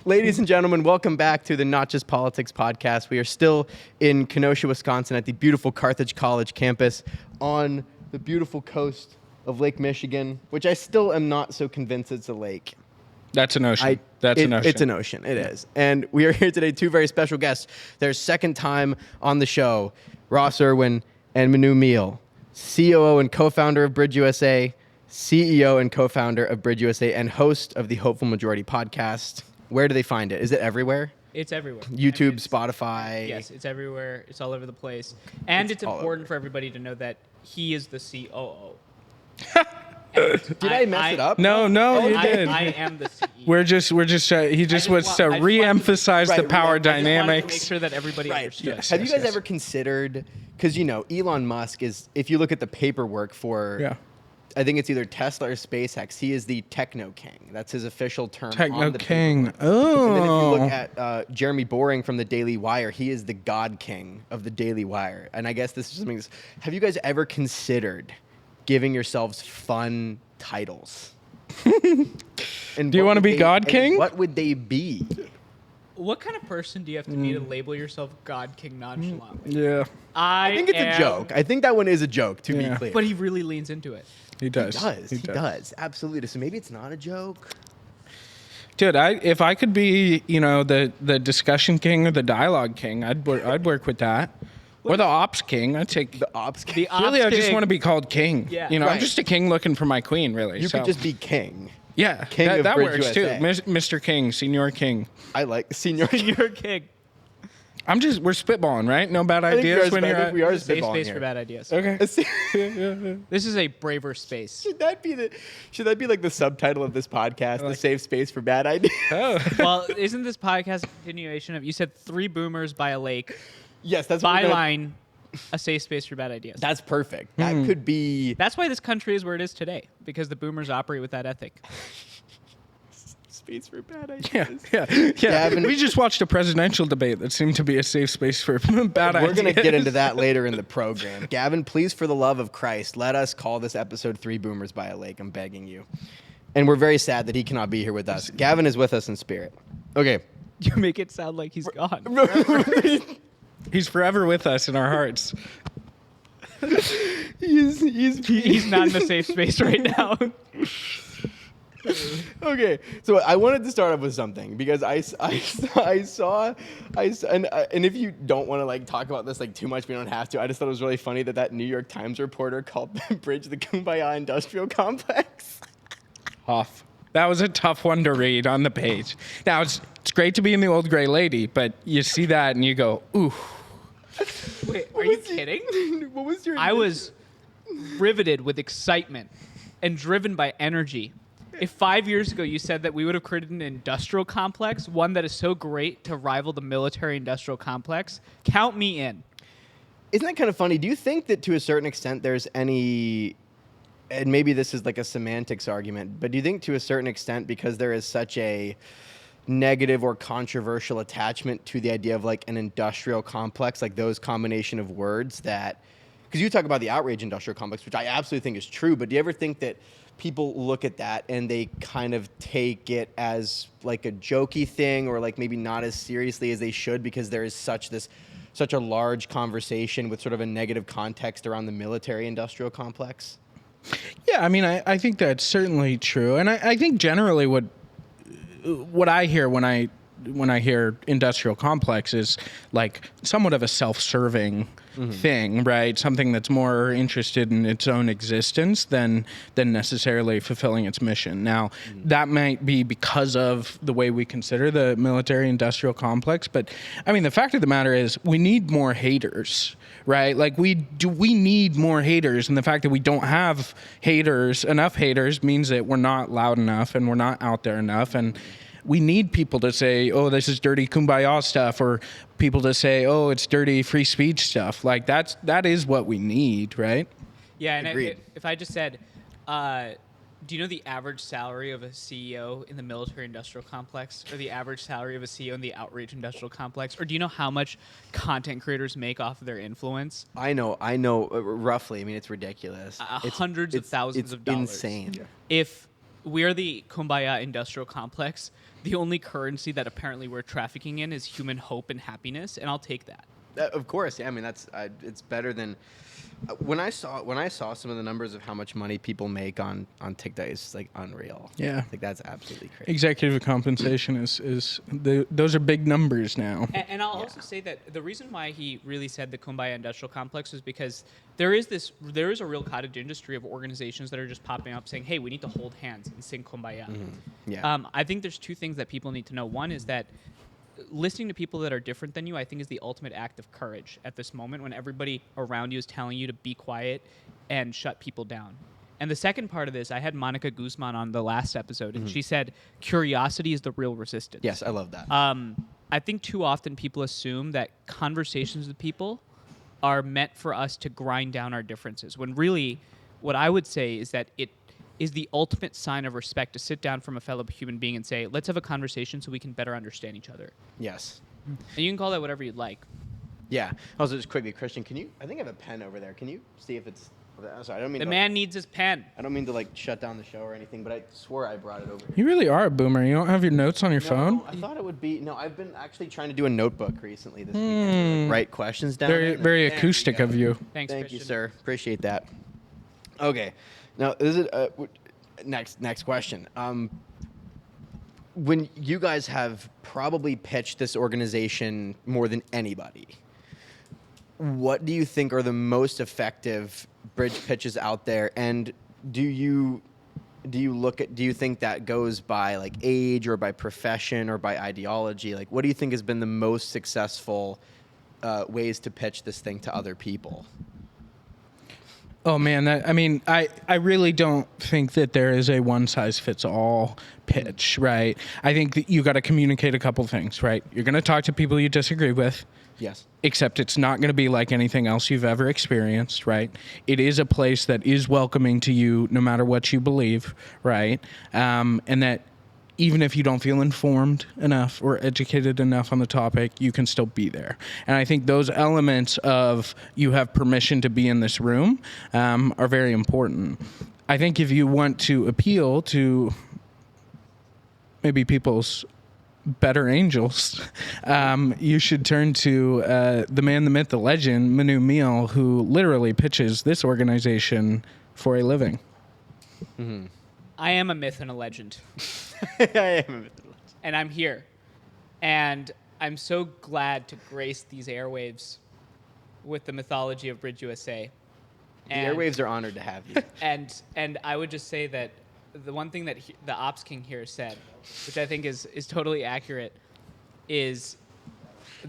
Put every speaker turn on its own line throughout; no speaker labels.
Ladies and gentlemen, welcome back to the Not Just Politics podcast. We are still in Kenosha, Wisconsin at the beautiful Carthage College campus on the beautiful coast of Lake Michigan, which I still am not so convinced it's a lake.
That's an ocean.
It's an ocean. It is. And we are here today, two very special guests. Their second time on the show, Ross Irwin and Manu Meel, COO and co-founder of BridgeUSA, CEO and co-founder of BridgeUSA, and host of the Hopeful Majority podcast. Where do they find it? Is it everywhere?
It's everywhere.
YouTube, Spotify.
Yes, it's everywhere. It's all over the place. And it's important for everybody to know that he is the COO.
Did I mess it up?
No, you did.
I am the CEO.
He just wants to re-emphasize the power dynamics.
To make sure that everybody understands.
Yes,
Have you guys ever considered, because, Elon Musk is, if you look at the paperwork for, I think it's either Tesla or SpaceX, he is the techno king. That's his official term.
Techno king.
Oh. And then if you look at Jeremy Boring from the Daily Wire, he is the God King of the Daily Wire. And I guess this is something, have you guys ever considered giving yourselves fun titles? And
do you want to be God King?
What would they be?
What kind of person do you have to be to label yourself God King nonchalantly?
Yeah.
I
think it's a joke. I think that one is a joke, to be clear.
But he really leans into it.
He does.
He does. Absolutely. So maybe it's not a joke.
Dude, if I could be, the discussion king or the dialogue king, I'd work with that. Or the ops king. I'd take
the ops king.
Really, I just want to be called king.
Yeah.
I'm just a king looking for my queen, really.
You could just be king.
Yeah,
King
that
of
works too.
BridgeUSA.
Mr. King, Senior King.
I like senior
King.
We're spitballing, right? No bad ideas when you're
we are
Safe
spitballing
space
here.
for bad ideas.
Okay.
This is a braver space.
Should that be like the subtitle of this podcast? The safe space for bad ideas.
Oh.
Well, isn't this podcast a continuation of, you said 3 boomers by a lake,
Yes, that's what we're gonna-
byline, a safe space for bad ideas.
That's perfect. That could be
That's why this country is where it is today, because the boomers operate with that ethic.
space for bad ideas.
Yeah.
Gavin-
We just watched a presidential debate that seemed to be a safe space for bad ideas.
We're going to get into that later in the program. Gavin, please, for the love of Christ, let us call this episode 3 Boomers by a Lake. I'm begging you. And we're very sad that he cannot be here with us. Gavin is with us in spirit. Okay.
You make it sound like he's gone.
He's forever with us in our hearts.
He's not in a safe space right now.
Okay, so I wanted to start off with something because I saw, and if you don't want to like talk about this like too much, we don't have to. I just thought it was really funny that New York Times reporter called the bridge the Kumbaya Industrial Complex.
Tough. That was a tough one to read on the page. Now it's great to be in the Old Gray Lady, but you see that and you go, ooh.
Wait, are you kidding?
What was your?
I was riveted with excitement and driven by energy. If 5 years ago you said that we would have created an industrial complex, one that is so great to rival the military-industrial complex, count me in.
Isn't that kind of funny? Do you think that to a certain extent there's any, and maybe this is like a semantics argument, but do you think to a certain extent because there is such a negative or controversial attachment to the idea of like an industrial complex, like those combination of words that, because you talk about the outrage industrial complex, which I absolutely think is true, but do you ever think that people look at that and they kind of take it as like a jokey thing or like maybe not as seriously as they should because there is such a large conversation with sort of a negative context around the military industrial complex?
Yeah, I mean, I think that's certainly true. And I think generally what I hear when I hear industrial complex is like somewhat of a self-serving thing, right? Something that's more interested in its own existence than necessarily fulfilling its mission. Now, that might be because of the way we consider the military industrial complex, but I mean, the fact of the matter is we need more haters, right? Like we need more haters, and the fact that we don't have enough haters means that we're not loud enough and we're not out there enough, and we need people to say, oh, this is dirty kumbaya stuff, or people to say, oh, it's dirty free speech stuff. Like that is what we need, right?
Yeah, and
Agreed.
if I just said, do you know the average salary of a CEO in the military-industrial complex, or the average salary of a CEO in the outreach industrial complex, or do you know how much content creators make off of their influence?
I know, roughly. I mean, it's ridiculous.
Hundreds of thousands of dollars.
It's insane.
If we are the Kumbaya industrial complex, the only currency that apparently we're trafficking in is human hope and happiness, and I'll take that.
Of course, yeah. I mean, that's it's better than when I saw some of the numbers of how much money people make on TikTok. It's like unreal.
Yeah.
Like that's absolutely crazy.
Executive compensation is those are big numbers now.
And I'll also say that the reason why he really said the Kumbaya Industrial Complex was because there is a real cottage industry of organizations that are just popping up saying, hey, we need to hold hands and sing Kumbaya.
Yeah.
I think there's two things that people need to know. One is that listening to people that are different than you, I think, is the ultimate act of courage at this moment when everybody around you is telling you to be quiet and shut people down. And the second part of this, I had Monica Guzman on the last episode, and she said curiosity is the real resistance.
Yes, I love that.
I think too often people assume that conversations with people are meant for us to grind down our differences, when really what I would say is that it is the ultimate sign of respect to sit down from a fellow human being and say, let's have a conversation so we can better understand each other.
Yes.
And you can call that whatever you'd like.
Yeah. Also, just quickly, Christian, I think I have a pen over there. Can you see if it's... I'm sorry, I don't mean
The
to,
man needs his pen.
I don't mean to like shut down the show or anything, but I swore I brought it over here.
You really are a boomer. You don't have your notes on your phone?
I thought it would be... No, I've been actually trying to do a notebook recently this weekend. Like, write questions down.
Very,
there.
very
There we
acoustic
go.
of you.
Thanks,
Thank you,
Christian.
sir. Appreciate that. Okay. Now, is it... next question. When you guys have probably pitched this organization more than anybody, what do you think are the most effective bridge pitches out there? And do you think that goes by like age or by profession or by ideology? Like, what do you think has been the most successful ways to pitch this thing to other people?
Oh man, I really don't think that there is a one size fits all pitch, right? I think that you got to communicate a couple things, right? You're going to talk to people you disagree with.
Yes.
Except it's not going to be like anything else you've ever experienced, right? It is a place that is welcoming to you no matter what you believe, right? And that even if you don't feel informed enough or educated enough on the topic, you can still be there. And I think those elements of you have permission to be in this room are very important. I think if you want to appeal to maybe people's better angels, you should turn to the man, the myth, the legend, Manu Meel, who literally pitches this organization for a living.
Mm-hmm.
I am a myth and a legend.
I am.
And I'm here. And I'm so glad to grace these airwaves with the mythology of BridgeUSA.
The airwaves are honored to have you.
And I would just say that the one thing that the Ops King here said, which I think is totally accurate, is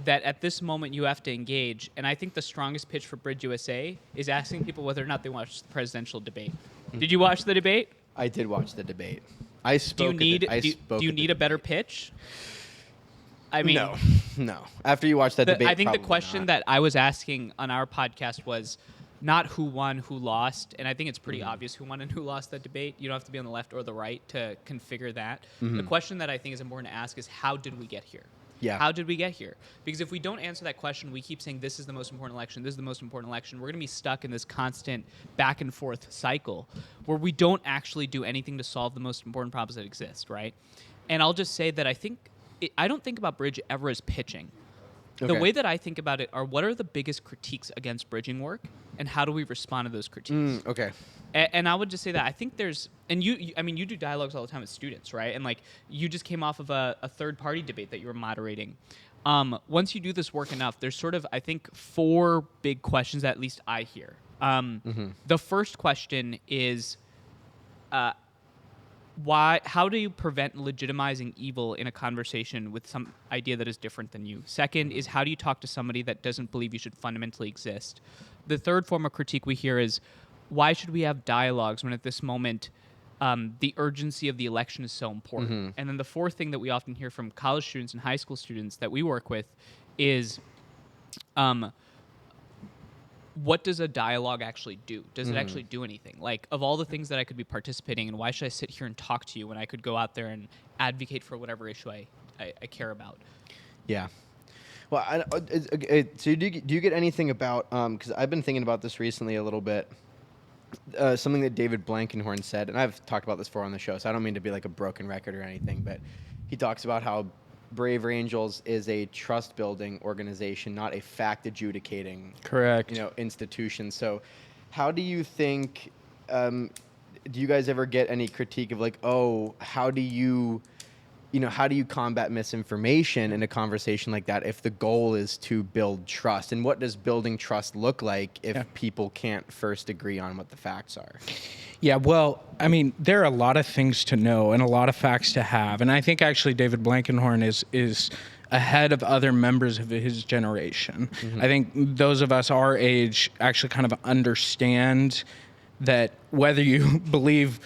that at this moment you have to engage. And I think the strongest pitch for BridgeUSA is asking people whether or not they watched the presidential debate. Did you watch the debate?
I did watch the debate. I spoke.
Do you need a better pitch? I mean,
no. After you watch that debate,
I think the
probably
question
not.
that I was asking on our podcast was not who won, who lost, and I think it's pretty obvious who won and who lost that debate. You don't have to be on the left or the right to configure that. The question that I think is important to ask is, how did we get here?
Yeah.
How did we get here? Because if we don't answer that question, we keep saying this is the most important election, this is the most important election. We're going to be stuck in this constant back and forth cycle where we don't actually do anything to solve the most important problems that exist, right? And I'll just say that I don't think about Bridge ever as pitching. The
Okay.
way that I think about it are what are the biggest critiques against bridging work and how do we respond to those critiques?
Okay.
And I would just say that I think there's, and you do dialogues all the time with students, right? And like you just came off of a third-party debate that you were moderating. Once you do this work enough, there's sort of, I think, 4 big questions that at least I hear. The first question is, how do you prevent legitimizing evil in a conversation with some idea that is different than you? Second is, how do you talk to somebody that doesn't believe you should fundamentally exist? The third form of critique we hear is, why should we have dialogues when at this moment the urgency of the election is so important? And then the fourth thing that we often hear from college students and high school students that we work with is, what does a dialogue actually do? Does it actually do anything? Like, of all the things that I could be participating in, why should I sit here and talk to you when I could go out there and advocate for whatever issue I care about?
Yeah. Well, so do you get anything about, because I've been thinking about this recently a little bit, something that David Blankenhorn said, and I've talked about this before on the show, so I don't mean to be like a broken record or anything, but he talks about how Braver Angels is a trust building organization, not a fact adjudicating
Correct.
institution. So how do you think do you guys ever get any critique of like, oh, how do you combat misinformation in a conversation like that if the goal is to build trust? And what does building trust look like if people can't first agree on what the facts are?
Yeah, well, I mean, there are a lot of things to know and a lot of facts to have. And I think actually David Blankenhorn is ahead of other members of his generation. I think those of us our age actually kind of understand that whether you believe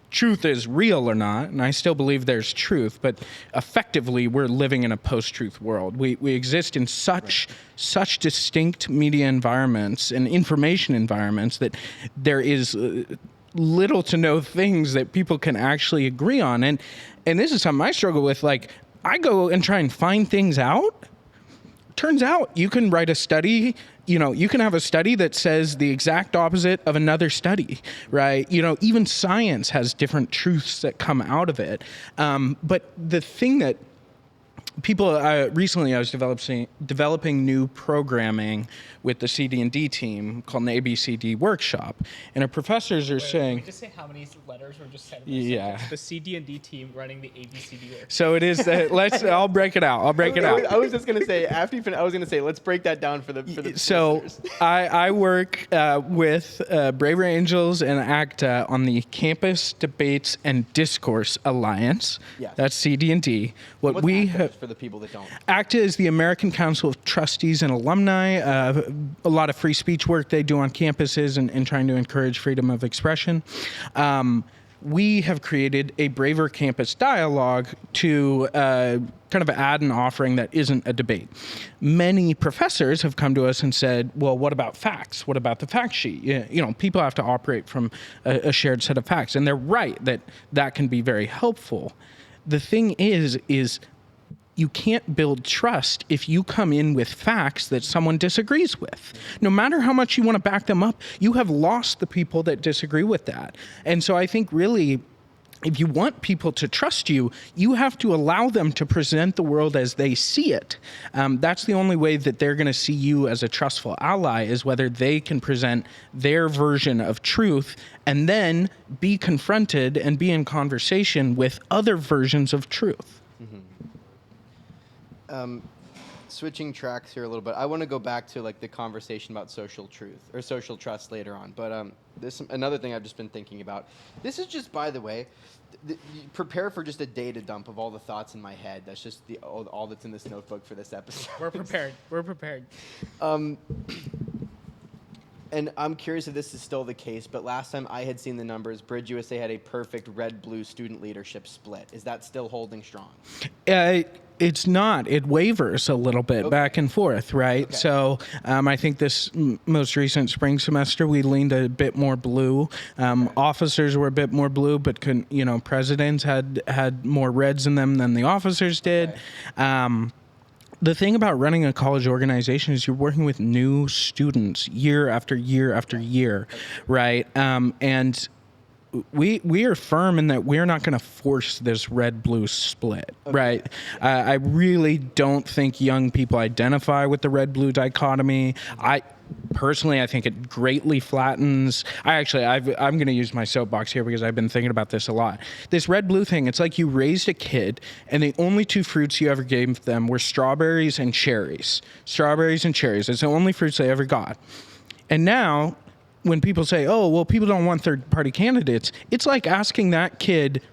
truth is real or not, and I still believe there's truth, but effectively we're living in a post-truth world. We exist in such distinct media environments and information environments that there is little to no things that people can actually agree on. And this is something I struggle with. Like, I go and try and find things out. Turns out you can write a study, you can have a study that says the exact opposite of another study, right? Even science has different truths that come out of it. But the thing that people recently I was developing new programming with the CD&D team called an ABCD workshop, and our professors are saying.
Can we just say how many letters were just said?
Yeah.
The CD&D team running the ABCD workshop.
So it is. I'll break it out.
I was just gonna say after you finish, I was gonna say let's break that down for the.
So I work with Braver Angels and ACTA on the Campus Debates and Discourse Alliance.
Yes.
That's CD&D.
What's ACTA for the people that don't?
ACTA is the American Council of Trustees and Alumni. A lot of free speech work they do on campuses and trying to encourage freedom of expression. We have created a Braver Campus Dialogue to kind of add an offering that isn't a debate. Many professors have come to us and said, well, what about facts? What about the fact sheet? People have to operate from a shared set of facts. And they're right that can be very helpful. The thing is you can't build trust if you come in with facts that someone disagrees with. No matter how much you want to back them up, you have lost the people that disagree with that. And so I think really, if you want people to trust you, you have to allow them to present the world as they see it. That's the only way that they're going to see you as a trustful ally, is whether they can present their version of truth and then be confronted and be in conversation with other versions of truth.
Switching tracks here a little bit, I want to go back to like the conversation about social truth or social trust later on. But this another thing I've just been thinking about. This is just, by the way, prepare for just a data dump of all the thoughts in my head. That's just all that's in this notebook for this episode.
We're prepared. We're prepared.
And I'm curious if this is still the case, but last time I had seen the numbers, BridgeUSA had a perfect red-blue student leadership split. Is that still holding strong?
It's not. It wavers a little bit back and forth, right?
Okay.
So I think this most recent spring semester, we leaned a bit more blue. Officers were a bit more blue, but presidents had more reds in them than the officers did.
Okay.
The thing about running a college organization is you're working with new students year after year after year, right? And we are firm in that we're not going to force this red-blue split, right? I really don't think young people identify with the red-blue dichotomy. Personally, I think it greatly flattens. I'm going to use my soapbox here because I've been thinking about this a lot. This red-blue thing, it's like you raised a kid and the only two fruits you ever gave them were strawberries and cherries. Strawberries and cherries. It's the only fruits they ever got. And now, when people say, oh, well, people don't want third-party candidates, it's like asking that kid,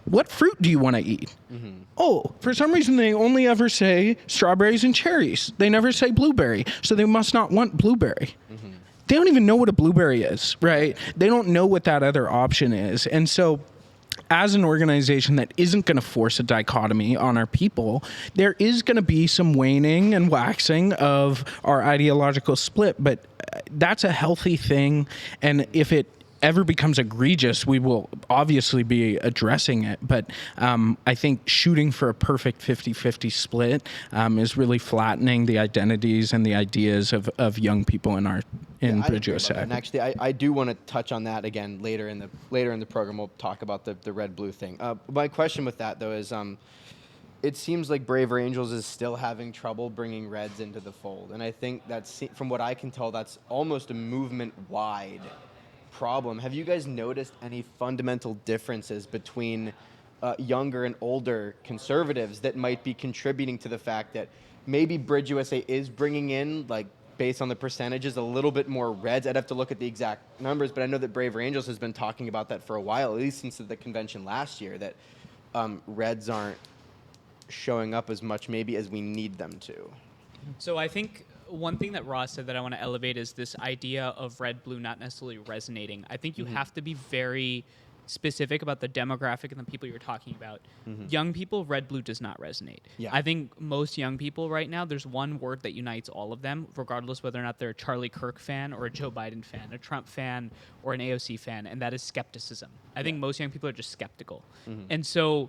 what fruit do you want to eat? Mm-hmm. Oh, for some reason, they only ever say strawberries and cherries. They never say blueberry, so they must not want blueberry. Mm-hmm. They don't even know what a blueberry is, right? They don't know what that other option is. And so as an organization that isn't going to force a dichotomy on our people, there is going to be some waning and waxing of our ideological split, but that's a healthy thing. And if it ever becomes egregious, we will obviously be addressing it. But I think shooting for a perfect 50-50 split is really flattening the identities and the ideas of young people in BridgeUSA.
And actually, I do want to touch on that again later in the program. We'll talk about the red-blue thing. My question with that, though, is it seems like Braver Angels is still having trouble bringing Reds into the fold. And I think that's, from what I can tell, that's almost a movement-wide problem. Have you guys noticed any fundamental differences between younger and older conservatives that might be contributing to the fact that maybe BridgeUSA is bringing in, like, based on the percentages, a little bit more Reds? I'd have to look at the exact numbers, but I know that Braver Angels has been talking about that for a while, at least since the convention last year, that Reds aren't showing up as much maybe as we need them to.
So I think one thing that Ross said that I want to elevate is this idea of red-blue not necessarily resonating. I think you have to be very specific about the demographic and the people you're talking about. Young people, red-blue does not resonate.
Yeah.
I think most young people right now, there's one word that unites all of them, regardless whether or not they're a Charlie Kirk fan or a Joe Biden fan, a Trump fan or an AOC fan, and that is skepticism. I think most young people are just skeptical. And so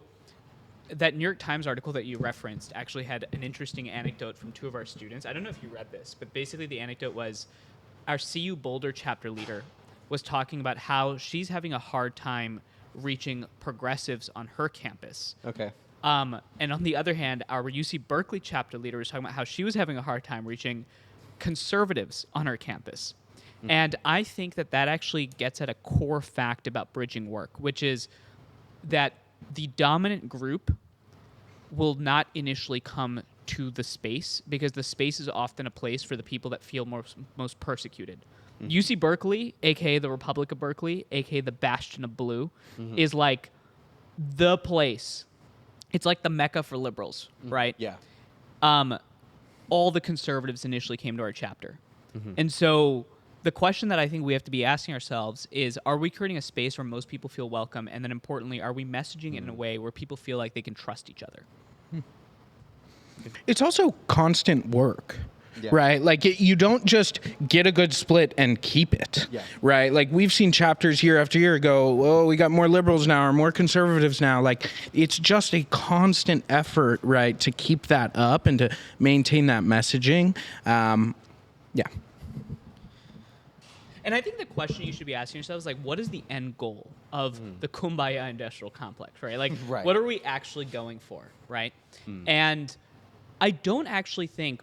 that New York Times article that you referenced actually had an interesting anecdote from two of our students. I don't know if you read this, but basically the anecdote was our CU Boulder chapter leader was talking about how she's having a hard time reaching progressives on her campus.
Okay.
And on the other hand, our UC Berkeley chapter leader was talking about how she was having a hard time reaching conservatives on her campus. And I think that that actually gets at a core fact about bridging work, which is that the dominant group will not initially come to the space because the space is often a place for the people that feel most persecuted. UC Berkeley, aka the Republic of Berkeley, aka the Bastion of Blue, is like the place. It's like the Mecca for liberals, right?
Yeah.
All the conservatives initially came to our chapter. And so the question that I think we have to be asking ourselves is, are we creating a space where most people feel welcome? And then importantly, are we messaging it in a way where people feel like they can trust each other?
It's also constant work.
Yeah.
Right? Like, you don't just get a good split and keep it.
Yeah.
Right? Like, we've seen chapters year after year go, oh, we got more liberals now or more conservatives now. Like, it's just a constant effort, right, to keep that up and to maintain that messaging. Yeah.
And I think the question you should be asking yourself is, like, what is the end goal of the Kumbaya industrial complex, right? Like,
Right.
what are we actually going for, right? And I don't actually think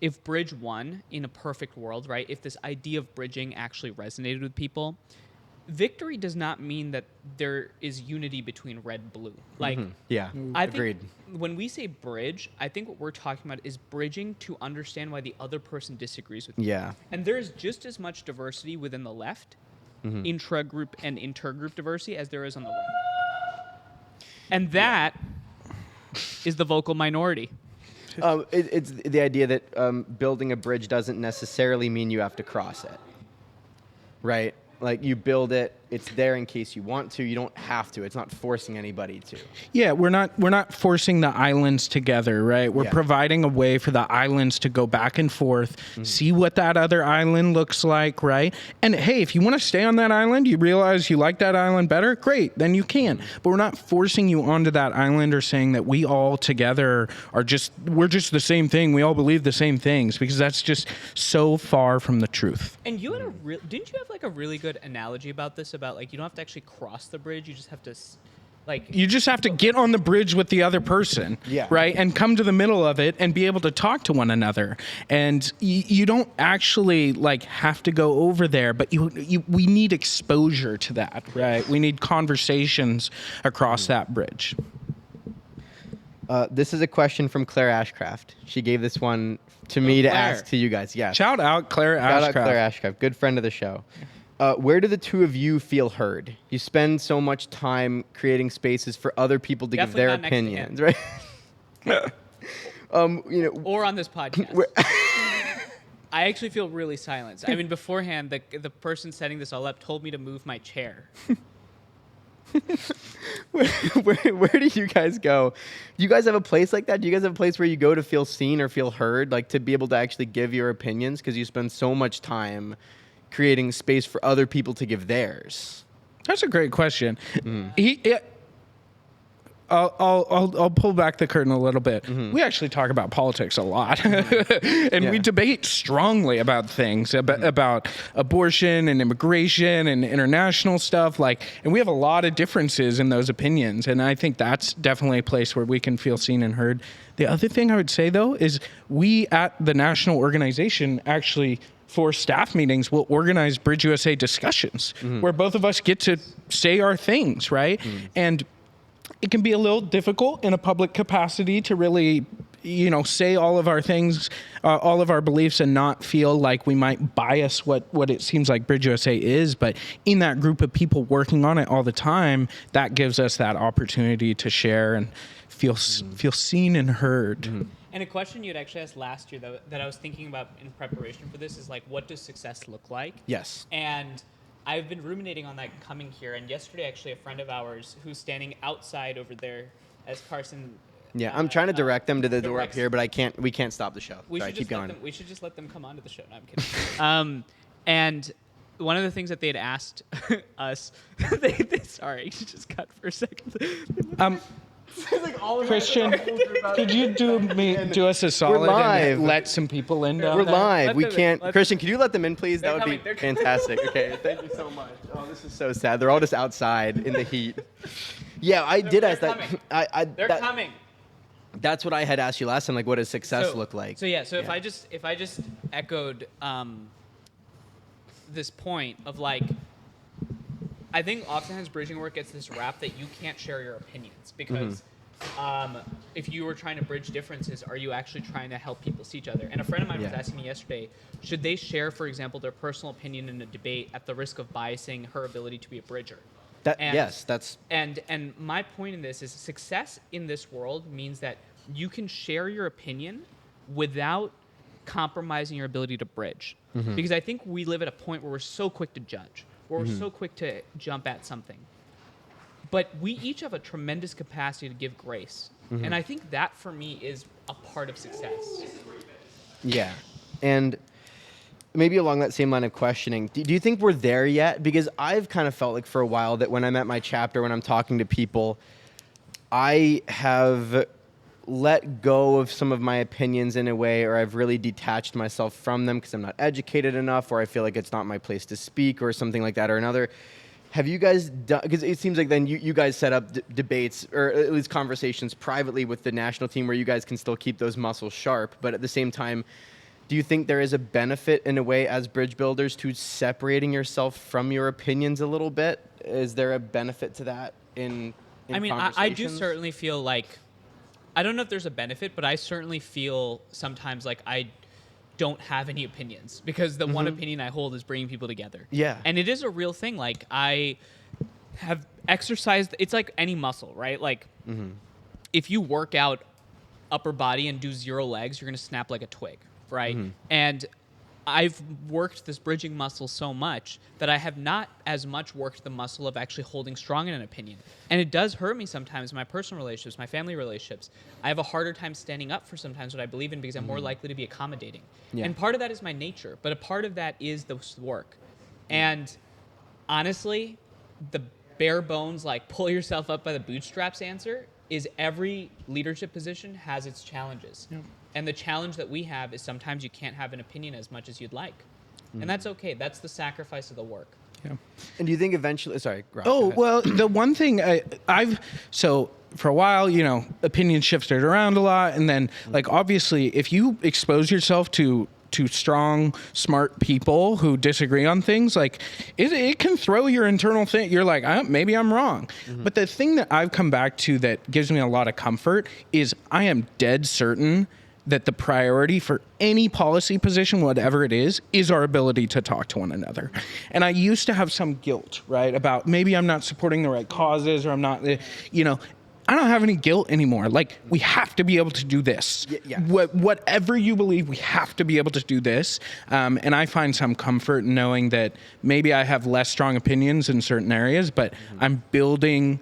if Bridge won in a perfect world, right, if this idea of bridging actually resonated with people, victory does not mean that there is unity between red, blue. Like,
Yeah.
I
Agreed.
think when we say bridge, I think what we're talking about is bridging to understand why the other person disagrees with you.
Yeah.
And there is just as much diversity within the left, intra-group and inter-group diversity, as there is on the right. And that is the vocal minority.
It's the idea that building a bridge doesn't necessarily mean you have to cross it, right? Like, you build it, it's there in case you want to. You don't have to. It's not forcing anybody to.
Yeah, we're not forcing the islands together, right? We're providing a way for the islands to go back and forth, see what that other island looks like, right? And hey, if you want to stay on that island, you realize you like that island better, great, then you can. But we're not forcing you onto that island or saying that we all together we're just the same thing. We all believe the same things, because that's just so far from the truth.
And you had didn't you have like a really good analogy about this? About, like, you don't have to actually cross the bridge, you just have to
you just have to get on the bridge with the other person, right? And come to the middle of it and be able to talk to one another. And you don't actually, like, have to go over there, but we need exposure to that, right? We need conversations across that bridge.
This is a question from Claire Ashcraft. She gave this one to me to ask to you guys. Yeah.
Shout out Claire Ashcraft.
Shout out Claire Ashcraft, good friend of the show. Where do the two of you feel heard? You spend so much time creating spaces for other people to give their opinions, right?
Or on this podcast. I actually feel really silenced. I mean, beforehand, the person setting this all up told me to move my chair.
Where do you guys go? Do you guys have a place like that? Do you guys have a place where you go to feel seen or feel heard, like to be able to actually give your opinions, because you spend so much time creating space for other people to give theirs?
That's a great question. I'll pull back the curtain a little bit. We actually talk about politics a lot, and we debate strongly about things about abortion and immigration and international stuff. And we have a lot of differences in those opinions, and I think that's definitely a place where we can feel seen and heard. The other thing I would say though is we at the national organization actually, for staff meetings, we'll organize BridgeUSA discussions where both of us get to say our things, right? And it can be a little difficult in a public capacity to really, say all of our things, all of our beliefs, and not feel like we might bias what it seems like BridgeUSA is. But in that group of people working on it all the time, that gives us that opportunity to share and feel seen and heard.
And a question you had actually asked last year that I was thinking about in preparation for this is what does success look like?
Yes.
And I've been ruminating on that coming here. And yesterday, actually, a friend of ours who's standing outside over there, as Carson.
Yeah, I'm trying to direct them to the door up here, but we can't stop the show.
We
Sorry, keep going.
we should just let them come onto the show. No, I'm kidding. And one of the things that they had asked us, sorry, just cut for a second.
Christian, could you do us a solid and let some people in?
We're live. We can't.
Let
Christian, can you let them in, please? That would be
They're
fantastic. Okay, thank you so much. Oh, this is so sad. They're all just outside in the heat. Yeah, I did ask that.
They're coming.
That's what I had asked you last time. What does success look like?
So if I just echoed this point of I think oftentimes bridging work gets this rap that you can't share your opinions because if you were trying to bridge differences, are you actually trying to help people see each other? And a friend of mine was asking me yesterday, should they share, for example, their personal opinion in a debate at the risk of biasing her ability to be a bridger? And my point in this is success in this world means that you can share your opinion without compromising your ability to bridge. Because I think we live at a point where we're so quick to judge. We're so quick to jump at something. But we each have a tremendous capacity to give grace. And I think that, for me, is a part of success.
Yeah. And maybe along that same line of questioning, do you think we're there yet? Because I've kind of felt for a while that when I'm at my chapter, when I'm talking to people, I have let go of some of my opinions in a way, or I've really detached myself from them because I'm not educated enough, or I feel like it's not my place to speak, or something like that or another. Have you guys done, because it seems like then you guys set up debates, or at least conversations privately with the national team where you guys can still keep those muscles sharp, but at the same time, do you think there is a benefit in a way as bridge builders to separating yourself from your opinions a little bit? Is there a benefit to that in
I do certainly feel I don't know if there's a benefit, but I certainly feel sometimes I don't have any opinions because the one opinion I hold is bringing people together.
Yeah.
And it is a real thing. I have exercised, it's like any muscle, right? If you work out upper body and do 0 legs, you're going to snap like a twig, right? And I've worked this bridging muscle so much that I have not as much worked the muscle of actually holding strong in an opinion. And it does hurt me sometimes in my personal relationships, my family relationships. I have a harder time standing up for sometimes what I believe in because I'm more likely to be accommodating. Yeah. And part of that is my nature, but a part of that is the work. And honestly, the bare bones, pull yourself up by the bootstraps answer is every leadership position has its challenges. Yeah. And the challenge that we have is sometimes you can't have an opinion as much as you'd like. And that's okay. That's the sacrifice of the work.
Yeah.
And do you think eventually, sorry, Rob,
well, the one thing so for a while, opinions shifted around a lot. And then obviously if you expose yourself to strong, smart people who disagree on things, it can throw your internal thing. You're maybe I'm wrong. But the thing that I've come back to that gives me a lot of comfort is I am dead certain that the priority for any policy position, whatever it is our ability to talk to one another. And I used to have some guilt, right, about maybe I'm not supporting the right causes or I'm not, I don't have any guilt anymore. We have to be able to do this.
Yeah.
Whatever you believe, we have to be able to do this. And I find some comfort in knowing that maybe I have less strong opinions in certain areas, but I'm building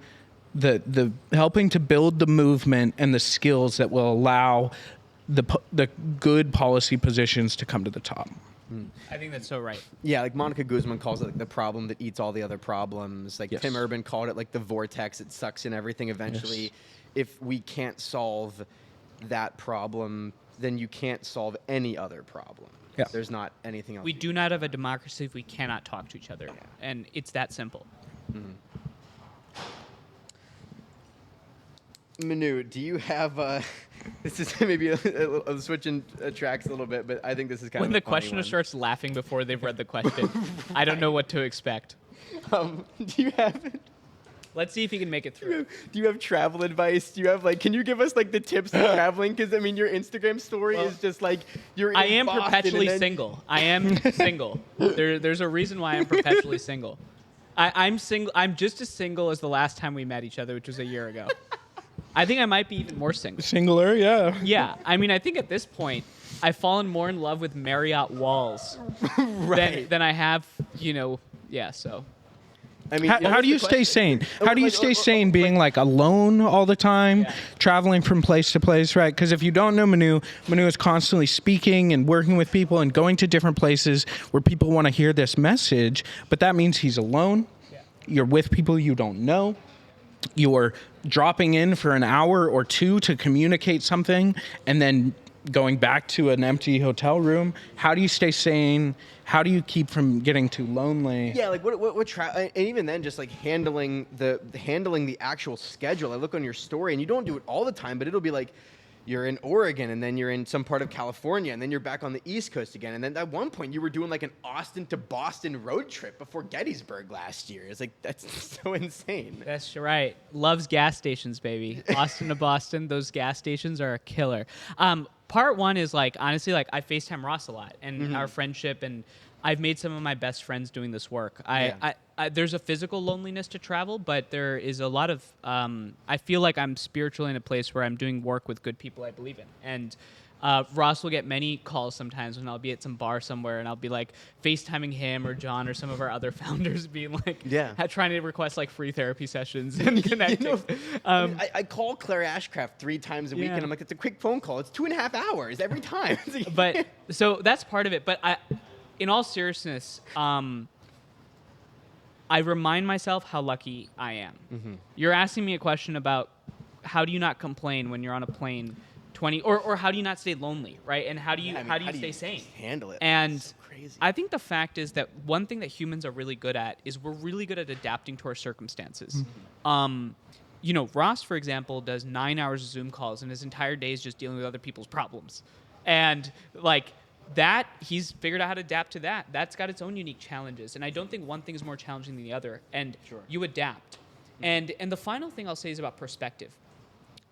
the helping to build the movement and the skills that will allow the good policy positions to come to the top.
I think that's so right.
Yeah, like Monica Guzman calls it like the problem that eats all the other problems. Like
Yes.
Tim Urban called it like the vortex. It sucks in everything eventually.
Yes.
If we can't solve that problem, then you can't solve any other problem.
Yeah.
There's not anything else.
We do not have a democracy if we cannot talk to each other. And it's that simple.
Manu, do you have this is maybe a switching tracks a little bit, but I think this is kind
When
of
the
a funny
questioner
one.
starts laughing before they've read the question, I don't know what to expect.
Do you have
Let's see if he can make it through.
do you have travel advice? Do you have like, can you give us like the tips to traveling? Because I mean, your Instagram story is just like you're.
I
in
am
Boston
perpetually
and then-
single. I am single. There's a reason why I'm perpetually single. I'm single. I'm just as single as the last time we met each other, which was a year ago. I think I might be even more single.
Singular, yeah.
Yeah, I mean, I think at this point, I've fallen more in love with Marriott walls
Right.
than I have, yeah. So
I mean,
How do you stay sane? How do you stay sane being like alone all the time,
Yeah.
traveling from place to place, right? Because if you don't know Manu is constantly speaking and working with people and going to different places where people want to hear this message, but that means he's alone.
Yeah.
You're with people you don't know. You're dropping in for an hour or two to communicate something and then going back to an empty hotel room. How do you stay sane? How do you keep from getting too lonely?
Yeah, like and even then, just like handling the actual schedule. I look on your story, and you don't do it all the time, but it'll be like you're in Oregon, and then you're in some part of California, and then you're back on the East Coast again. And then at one point, you were doing like an Austin to Boston road trip before Gettysburg last year. It's like that's so insane.
that's right. Loves gas stations, baby. Austin to Boston, those gas stations are a killer. Part one is like honestly, like I FaceTime Ross a lot, and our friendship, and I've made some of my best friends doing this work. I there's a physical loneliness to travel, but there is a lot of I feel like I'm spiritually in a place where I'm doing work with good people I believe in. And Ross will get many calls sometimes when I'll be at some bar somewhere, and I'll be like FaceTiming him or John or some of our other founders, being like, trying to request like free therapy sessions and connecting.
I mean, I call Claire Ashcraft 3 times a week,
Yeah.
and I'm like, it's a quick phone call. It's 2.5 hours every time.
But so that's part of it. But in all seriousness, I remind myself how lucky I am. You're asking me a question about how do you not complain when you're on a plane 20 or how do you not stay lonely, right? And how do you stay sane?
Handle it.
And
It's so crazy.
I think the fact is that one thing that humans are really good at is we're really good at adapting to our circumstances. Ross, for example, does 9 hours of Zoom calls, and his entire day is just dealing with other people's problems. And like that, he's figured out how to adapt to that. That's got its own unique challenges. And I don't think one thing is more challenging than the other. And you adapt. And the final thing I'll say is about perspective.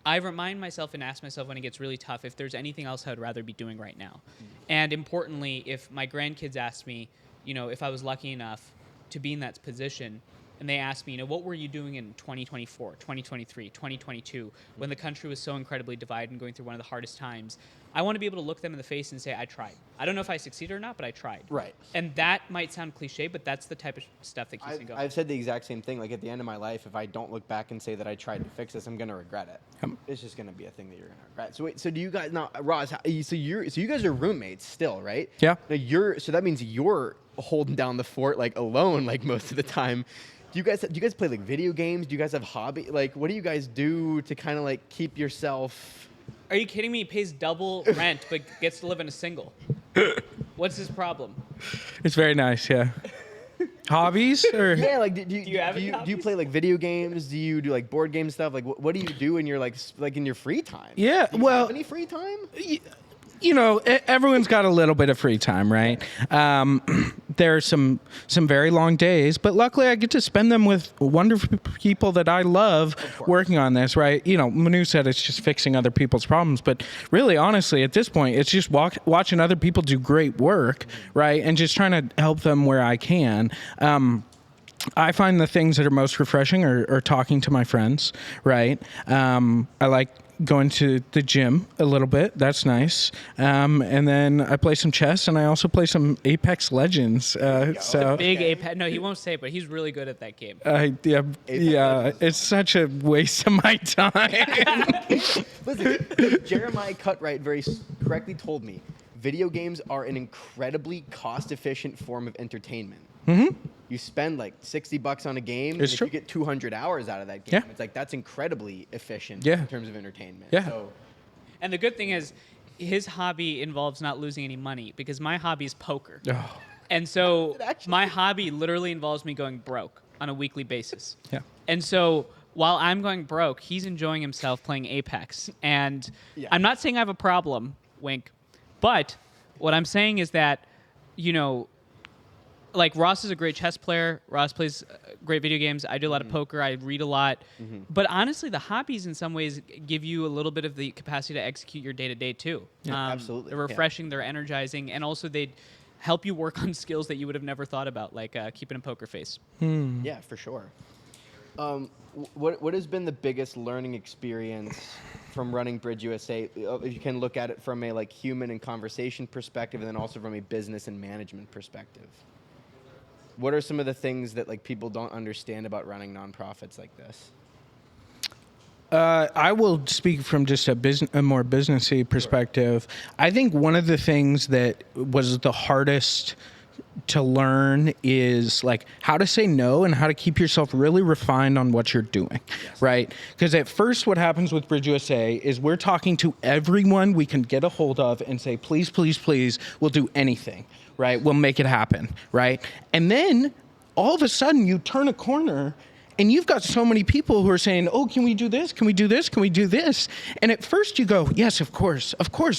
I remind myself and ask myself when it gets really tough if there's anything else I would rather be doing right now. And importantly, if my grandkids ask me, if I was lucky enough to be in that position, and they ask me, what were you doing in 2024, 2023, 2022, when the country was so incredibly divided and going through one of the hardest times, I want to be able to look them in the face and say, I tried. I don't know if I succeeded or not, but I tried.
Right.
And that might sound cliche, but that's the type of stuff that keeps me going.
I've said the exact same thing. Like at the end of my life, if I don't look back and say that I tried to fix this, I'm gonna regret it. It's just gonna be a thing that you're gonna regret. So wait, so do you guys now, Roz? So you guys are roommates still, right?
Yeah.
Now so that means you're holding down the fort like alone, like most of the time. Do you guys play like video games? Do you guys have hobby? Like, what do you guys do to kind of like keep yourself?
Are you kidding me? He pays double rent, but gets to live in a single. What's his problem?
It's very nice, yeah. Hobbies or
Yeah, like do
you have any
you
hobbies?
play like video games? Do you do like board game stuff? Like what do you do in your like in your free time?
Yeah,
Do you
well-
have any free time?
everyone's got a little bit of free time, right? There are some very long days, but luckily I get to spend them with wonderful people that I love working on this, right? Manu said it's just fixing other people's problems, but really, honestly, at this point, it's just watching other people do great work, right? And just trying to help them where I can. I find the things that are most refreshing are talking to my friends, right? I like going to the gym a little bit. That's nice. And then I play some chess, and I also play some Apex Legends. So
Big Apex. No, he won't say it, but he's really good at that game.
yeah, it's such a waste of my time.
Listen, Jeremiah Cutright very correctly told me, video games are an incredibly cost-efficient form of entertainment. You spend like $60 on a game,
It's
and
true.
if you get 200 hours out of that game,
Yeah.
it's like that's incredibly efficient
Yeah.
in terms of entertainment.
Yeah.
So,
And the good thing is, his hobby involves not losing any money because my hobby is poker.
Oh,
And so
It actually-
my hobby literally involves me going broke on a weekly basis.
yeah.
And so while I'm going broke, he's enjoying himself playing Apex. And
Yeah.
I'm not saying I have a problem, wink, but what I'm saying is that, you know, like Ross is a great chess player. Ross plays great video games. I do a lot of poker. I read a lot. But honestly, the hobbies in some ways give you a little bit of the capacity to execute your day to day too.
absolutely.
They're refreshing. They're energizing, and also they help you work on skills that you would have never thought about, like keeping a poker face.
yeah, for sure. What has been the biggest learning experience from running BridgeUSA? If you can look at it from a like human and conversation perspective, and then also from a business and management perspective. What are some of the things that like people don't understand about running nonprofits like this?
I will speak from just a more businessy perspective. I think one of the things that was the hardest to learn is like how to say no and how to keep yourself really refined on what you're doing, right? Because at first what happens with BridgeUSA is we're talking to everyone we can get a hold of and say, please, please, please, we'll do anything, right? We'll make it happen, right? And then all of a sudden you turn a corner and you've got so many people who are saying, oh, can we do this? Can we do this? Can we do this? And at first you go, yes, of course,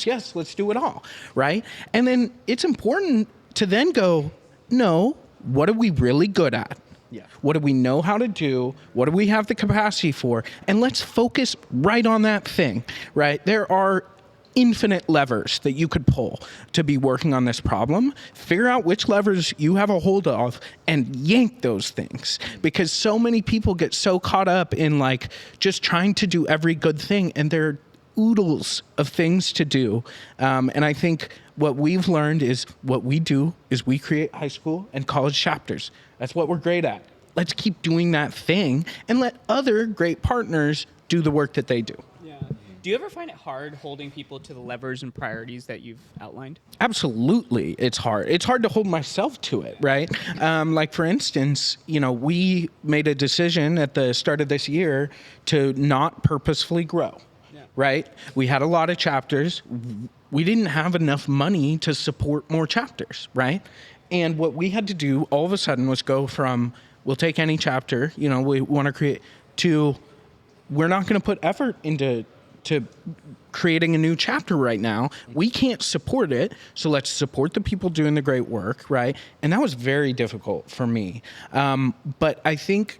yes, let's do it all, right? And then it's important to then go, no, what are we really good at?
Yeah.
What do we know how to do? What do we have the capacity for? And let's focus right on that thing, right? There are infinite levers that you could pull to be working on this problem. Figure out which levers you have a hold of and yank those things, because so many people get so caught up in like just trying to do every good thing, and there are oodles of things to do. And I think what we've learned is what we do is we create high school and college chapters. That's what we're great at. Let's keep doing that thing and let other great partners do the work that they do.
Yeah. Do you ever find it hard holding people to the levers and priorities that you've outlined?
Absolutely, it's hard. It's hard to hold myself to it, right? Like for instance, you know, we made a decision at the start of this year to not purposefully grow, right? We had a lot of chapters. We didn't have enough money to support more chapters, right? And what we had to do all of a sudden was go from, we'll take any chapter, you know, we want to create, to we're not going to put effort into creating a new chapter right now. We can't support it, so let's support the people doing the great work, right? And that was very difficult for me. But I think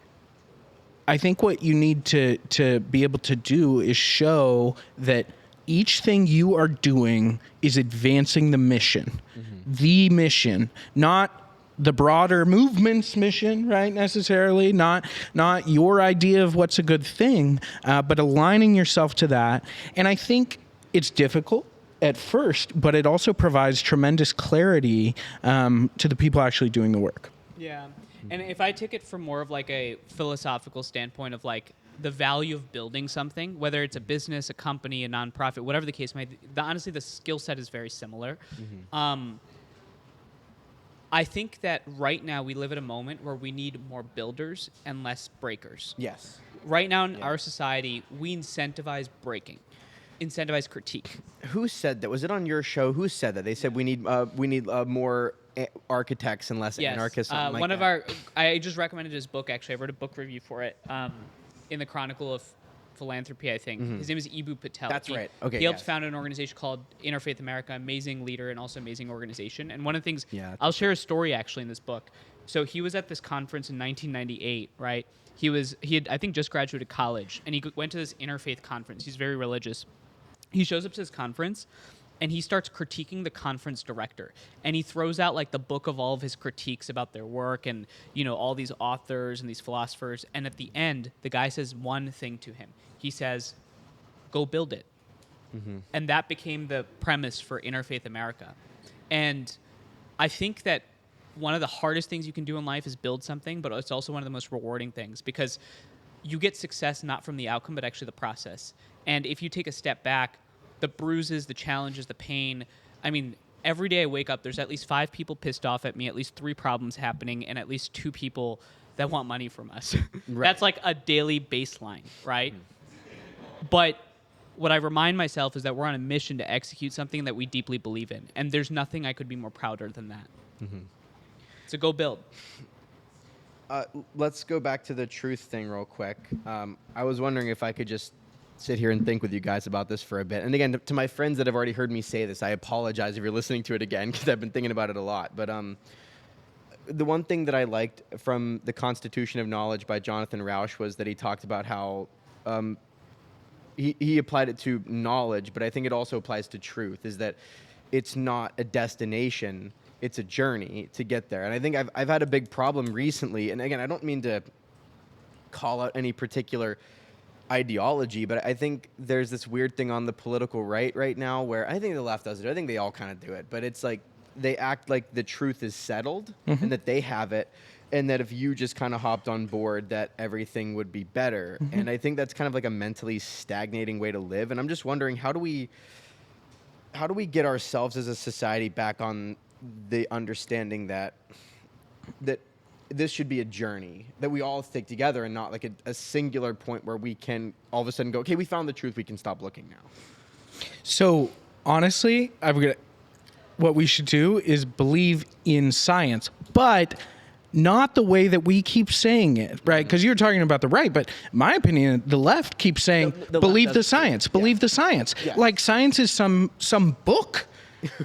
what you need to be able to do is show that each thing you are doing is advancing the mission, the mission, not the broader movement's mission, right? Necessarily, not your idea of what's a good thing, but aligning yourself to that. And I think it's difficult at first, but it also provides tremendous clarity to the people actually doing the work.
Yeah. And if I took it from more of like a philosophical standpoint of like the value of building something, whether it's a business, a company, a nonprofit, whatever the case may be, honestly, the skill set is very similar. I think that right now we live at a moment where we need more builders and less breakers.
Yes.
Right now in our society, we incentivize breaking, incentivize critique.
Who said that? Was it on your show? Who said that? They said we need more architects and less anarchists.
One of our, I just recommended his book. Actually, I wrote a book review for it. In the Chronicle of Philanthropy, I think. His name is Ibu Patel.
That's right. Okay.
He helped found an organization called Interfaith America, amazing leader and also amazing organization. And one of the things, I'll share a story actually in this book. So he was at this conference in 1998, right? He had, I think, just graduated college, and he went to this interfaith conference. He's very religious. He shows up to this conference, and he starts critiquing the conference director. And he throws out like the book of all of his critiques about their work and, you know, all these authors and these philosophers. And at the end, the guy says one thing to him. He says, go build it. And that became the premise for Interfaith America. And I think that one of the hardest things you can do in life is build something, but it's also one of the most rewarding things because you get success not from the outcome, but actually the process. And if you take a step back, the bruises, the challenges, the pain, I mean, every day I wake up, there's at least 5 people pissed off at me, at least 3 problems happening, and at least 2 people that want money from us. That's like a daily baseline, right? But what I remind myself is that we're on a mission to execute something that we deeply believe in, and there's nothing I could be more prouder than that. So go build.
Let's go back to the truth thing real quick. I was wondering if I could just sit here and think with you guys about this for a bit. And again, to my friends that have already heard me say this, I apologize if you're listening to it again because I've been thinking about it a lot. But the one thing that I liked from The Constitution of Knowledge by Jonathan Rauch was that he talked about how he applied it to knowledge, but I think it also applies to truth, is that it's not a destination, it's a journey to get there. And I think I've had a big problem recently, and again, I don't mean to call out any particular ideology, but I think there's this weird thing on the political right now where I think the left does it. I think they all kind of do it, but it's like they act like the truth is settled and that they have it, and that if you just kind of hopped on board that everything would be better. And I think that's kind of like a mentally stagnating way to live. And I'm just wondering, how do we get ourselves as a society back on the understanding that this should be a journey that we all stick together and not like a singular point where we can all of a sudden go, okay, we found the truth, we can stop looking now.
So honestly, what we should do is believe in science, but not the way that we keep saying it, right? Because you're talking about the right, but my opinion, the left keeps saying, believe the science, believe the science. Yeah. Like science is some book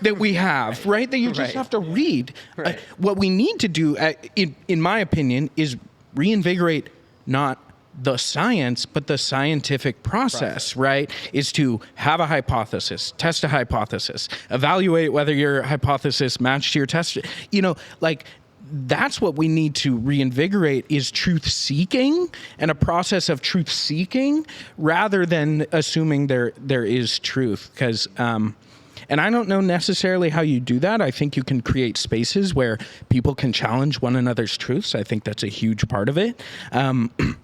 that we have, right? That you just have to read. Right. What we need to do, in my opinion, is reinvigorate not the science, but the scientific process, right? Is to have a hypothesis, test a hypothesis, evaluate whether your hypothesis matched your test. That's what we need to reinvigorate, is truth seeking and a process of truth seeking rather than assuming there is truth. Because, and I don't know necessarily how you do that. I think you can create spaces where people can challenge one another's truths. I think that's a huge part of it.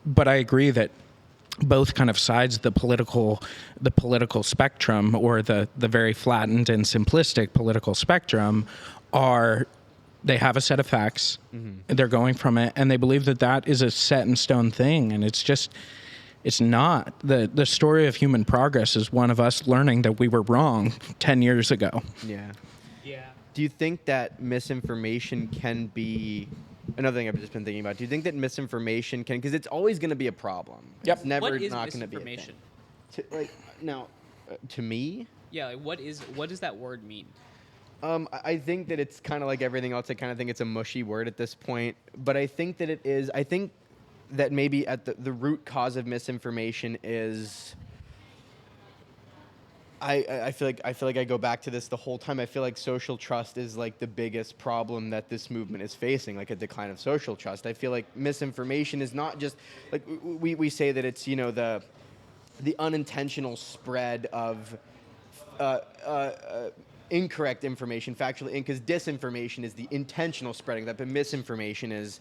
But I agree that both kind of sides of the political spectrum, or the very flattened and simplistic political spectrum, they have a set of facts, and they're going from it, and they believe that is a set in stone thing. And it's not. The story of human progress is one of us learning that we were wrong 10 years ago.
Yeah. Do you think that misinformation can be, another thing I've just been thinking about, do you think that misinformation can, because it's always going to be a problem.
Yep.
It's never
What is
not going to be a
misinformation?
thing. To me,
Yeah, like what does that word mean?
I think that it's kind of like everything else. I kind of think it's a mushy word at this point, but I think that it is. I think that maybe at the root cause of misinformation is. I feel like I go back to this the whole time. I feel like social trust is like the biggest problem that this movement is facing, like a decline of social trust. I feel like misinformation is not just like we say that it's the unintentional spread of incorrect information, factually, because disinformation is the intentional spreading of that, but misinformation is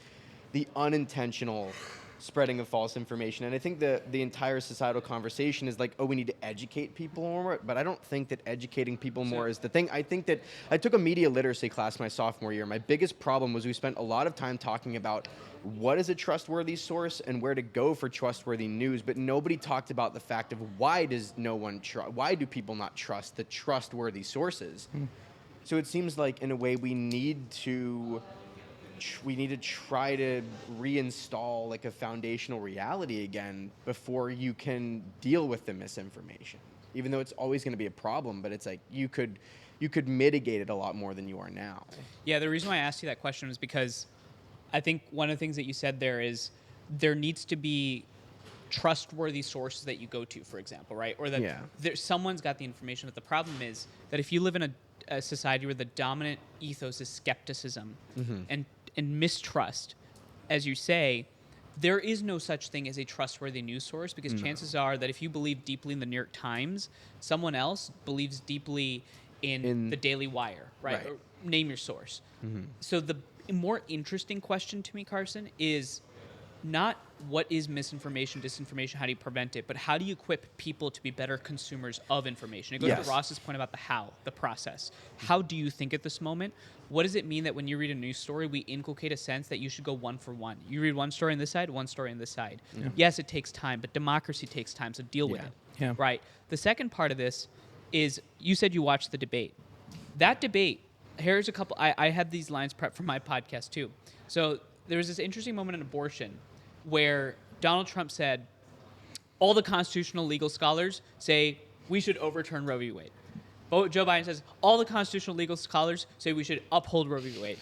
the unintentional spreading of false information. And I think the entire societal conversation is like, oh, we need to educate people more, but I don't think that educating people more is the thing. I think that I took a media literacy class my sophomore year. My biggest problem was we spent a lot of time talking about what is a trustworthy source and where to go for trustworthy news, but nobody talked about the fact of why do people not trust the trustworthy sources? So it seems like in a way we need to try to reinstall like a foundational reality again before you can deal with the misinformation, even though it's always going to be a problem. But it's like you could mitigate it a lot more than you are now.
Yeah, the reason why I asked you that question was because I think one of the things that you said there is there needs to be trustworthy sources that you go to, for example, right? Or that someone's got the information. But the problem is that if you live in a society where the dominant ethos is skepticism and mistrust, as you say, there is no such thing as a trustworthy news source, because chances are that if you believe deeply in the New York Times, someone else believes deeply in the Daily Wire, right? Or name your source. So the more interesting question to me, Carson, is not what is misinformation, disinformation, how do you prevent it, but how do you equip people to be better consumers of information? It goes
Yes.
to Ross's point about the how, the process. How do you think at this moment? What does it mean that when you read a news story, we inculcate a sense that you should go one for one? You read one story on this side, one story on this side. Yes, it takes time, but democracy takes time, so deal with
Yeah.
it.
Yeah.
Right. The second part of this is you said you watched the debate. That debate, here's a couple, I had these lines prepped for my podcast too. So there was this interesting moment in abortion where Donald Trump said, all the constitutional legal scholars say we should overturn Roe v. Wade. Joe Biden says, all the constitutional legal scholars say we should uphold Roe v. Wade.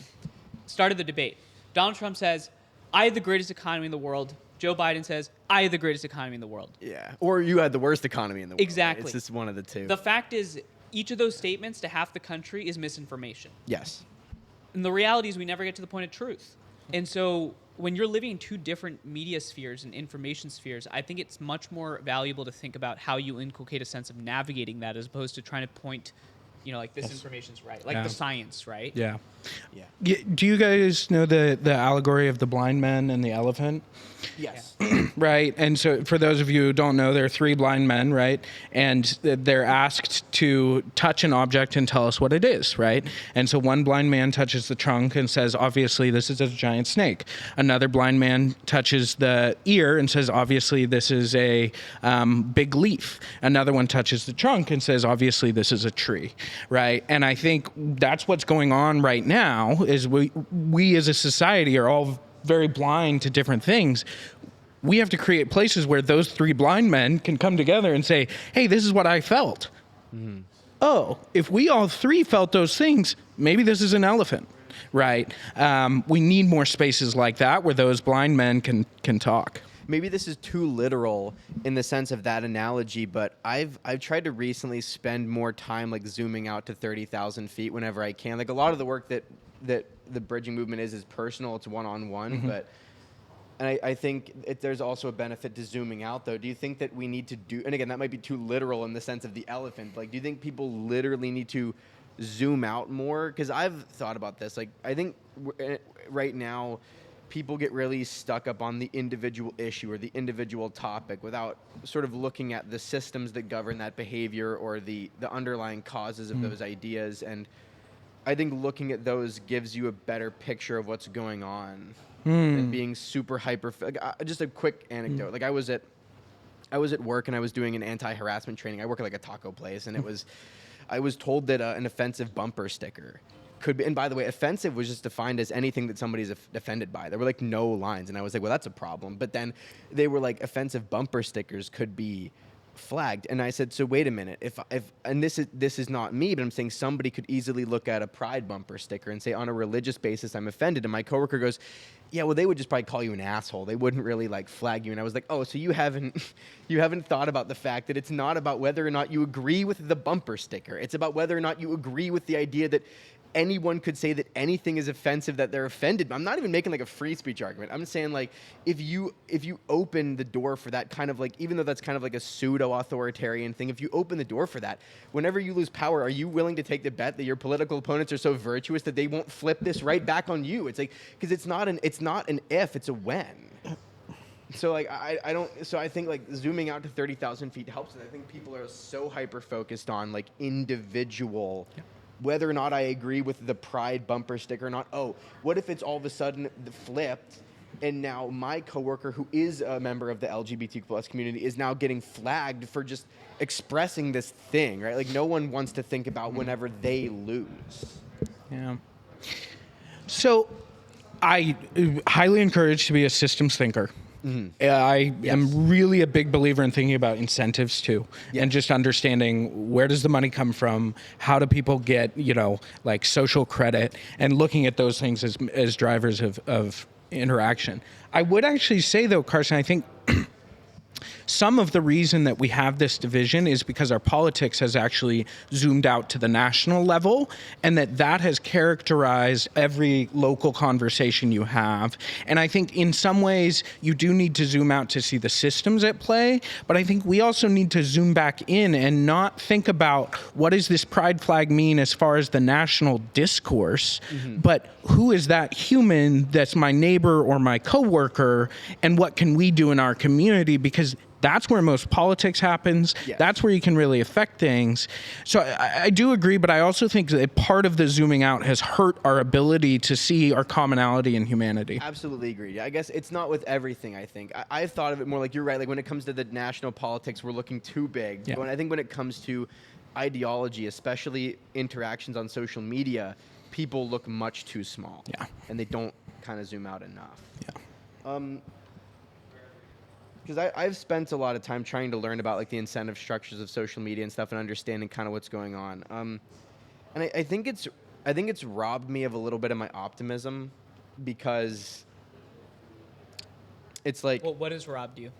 Started the debate. Donald Trump says, I have the greatest economy in the world. Joe Biden says, I have the greatest economy in the world.
Yeah. Or you had the worst economy in the world.
Exactly.
It's just one of the two.
The fact is, each of those statements to half the country is misinformation.
Yes.
And the reality is we never get to the point of truth. And so when you're living in two different media spheres and information spheres, I think it's much more valuable to think about how you inculcate a sense of navigating that as opposed to trying to point, like this information's right, like the science, right?
Yeah.
Yeah.
Do you guys know the allegory of the blind man and the elephant?
Yes.
Right. And so for those of you who don't know, there are three blind men, right? And they're asked to touch an object and tell us what it is, right? And so one blind man touches the trunk and says, obviously, this is a giant snake. Another blind man touches the ear and says, obviously, this is a big leaf. Another one touches the trunk and says, obviously, this is a tree, right? And I think that's what's going on right now is we as a society are all very blind to different things. We have to create places where those three blind men can come together and say, hey, this is what I felt. Mm-hmm. Oh, if we all three felt those things, maybe this is an elephant, right? We need more spaces like that where those blind men can talk.
Maybe this is too literal in the sense of that analogy, but I've tried to recently spend more time like zooming out to 30,000 feet whenever I can. Like a lot of the work that the bridging movement is personal, it's one-on-one, but and I think there's also a benefit to zooming out though. Do you think that we need to do, and again, that might be too literal in the sense of the elephant, like do you think people literally need to zoom out more? Because I've thought about this. Like I think right now people get really stuck up on the individual issue or the individual topic without sort of looking at the systems that govern that behavior or the underlying causes of those ideas. And I think looking at those gives you a better picture of what's going on than being super hyper. Like, just a quick anecdote. Like I was at work and I was doing an anti-harassment training. I work at like a taco place, and I was told that an offensive bumper sticker could be, and by the way, offensive was just defined as anything that somebody's offended by. There were like no lines, and I was like, well, that's a problem. But then they were like, offensive bumper stickers could be flagged, and I said, so wait a minute, if and this is not me, but I'm saying somebody could easily look at a pride bumper sticker and say, on a religious basis, I'm offended. And my coworker goes, yeah, well, they would just probably call you an asshole. They wouldn't really like flag you. And I was like, oh, so you haven't thought about the fact that it's not about whether or not you agree with the bumper sticker. It's about whether or not you agree with the idea that anyone could say that anything is offensive that they're offended. I'm not even making like a free speech argument. I'm saying like if you open the door for that kind of like, even though that's kind of like a pseudo-authoritarian thing, if you open the door for that, whenever you lose power, are you willing to take the bet that your political opponents are so virtuous that they won't flip this right back on you? It's like, because it's not an if, it's a when. So like I think like zooming out to 30,000 feet helps, and I think people are so hyper focused on like individual. Yeah. Whether or not I agree with the pride bumper sticker or not. Oh, what if it's all of a sudden flipped, and now my coworker, who is a member of the LGBTQ+ community, is now getting flagged for just expressing this thing, right? Like no one wants to think about whenever they lose.
Yeah. So I highly encourage to be a systems thinker. I am really a big believer in thinking about incentives too, and just understanding where does the money come from, how do people get, like social credit, and looking at those things as drivers of interaction. I would actually say though, Carson, I think some of the reason that we have this division is because our politics has actually zoomed out to the national level, and that has characterized every local conversation you have. And I think in some ways you do need to zoom out to see the systems at play, but I think we also need to zoom back in and not think about what does this pride flag mean as far as the national discourse, but who is that human that's my neighbor or my coworker, and what can we do in our community? Because that's where most politics happens.
Yes.
That's where you can really affect things. So I do agree, but I also think that part of the zooming out has hurt our ability to see our commonality in humanity.
Absolutely agree. I guess it's not with everything, I think. I've thought of it more like you're right. Like when it comes to the national politics, we're looking too big.
Yeah.
But I think when it comes to ideology, especially interactions on social media, people look much too small.
Yeah.
And they don't kind of zoom out enough.
Yeah.
Because I've spent a lot of time trying to learn about like the incentive structures of social media and stuff and understanding kind of what's going on. And I think it's robbed me of a little bit of my optimism because it's like
Well, what has robbed you?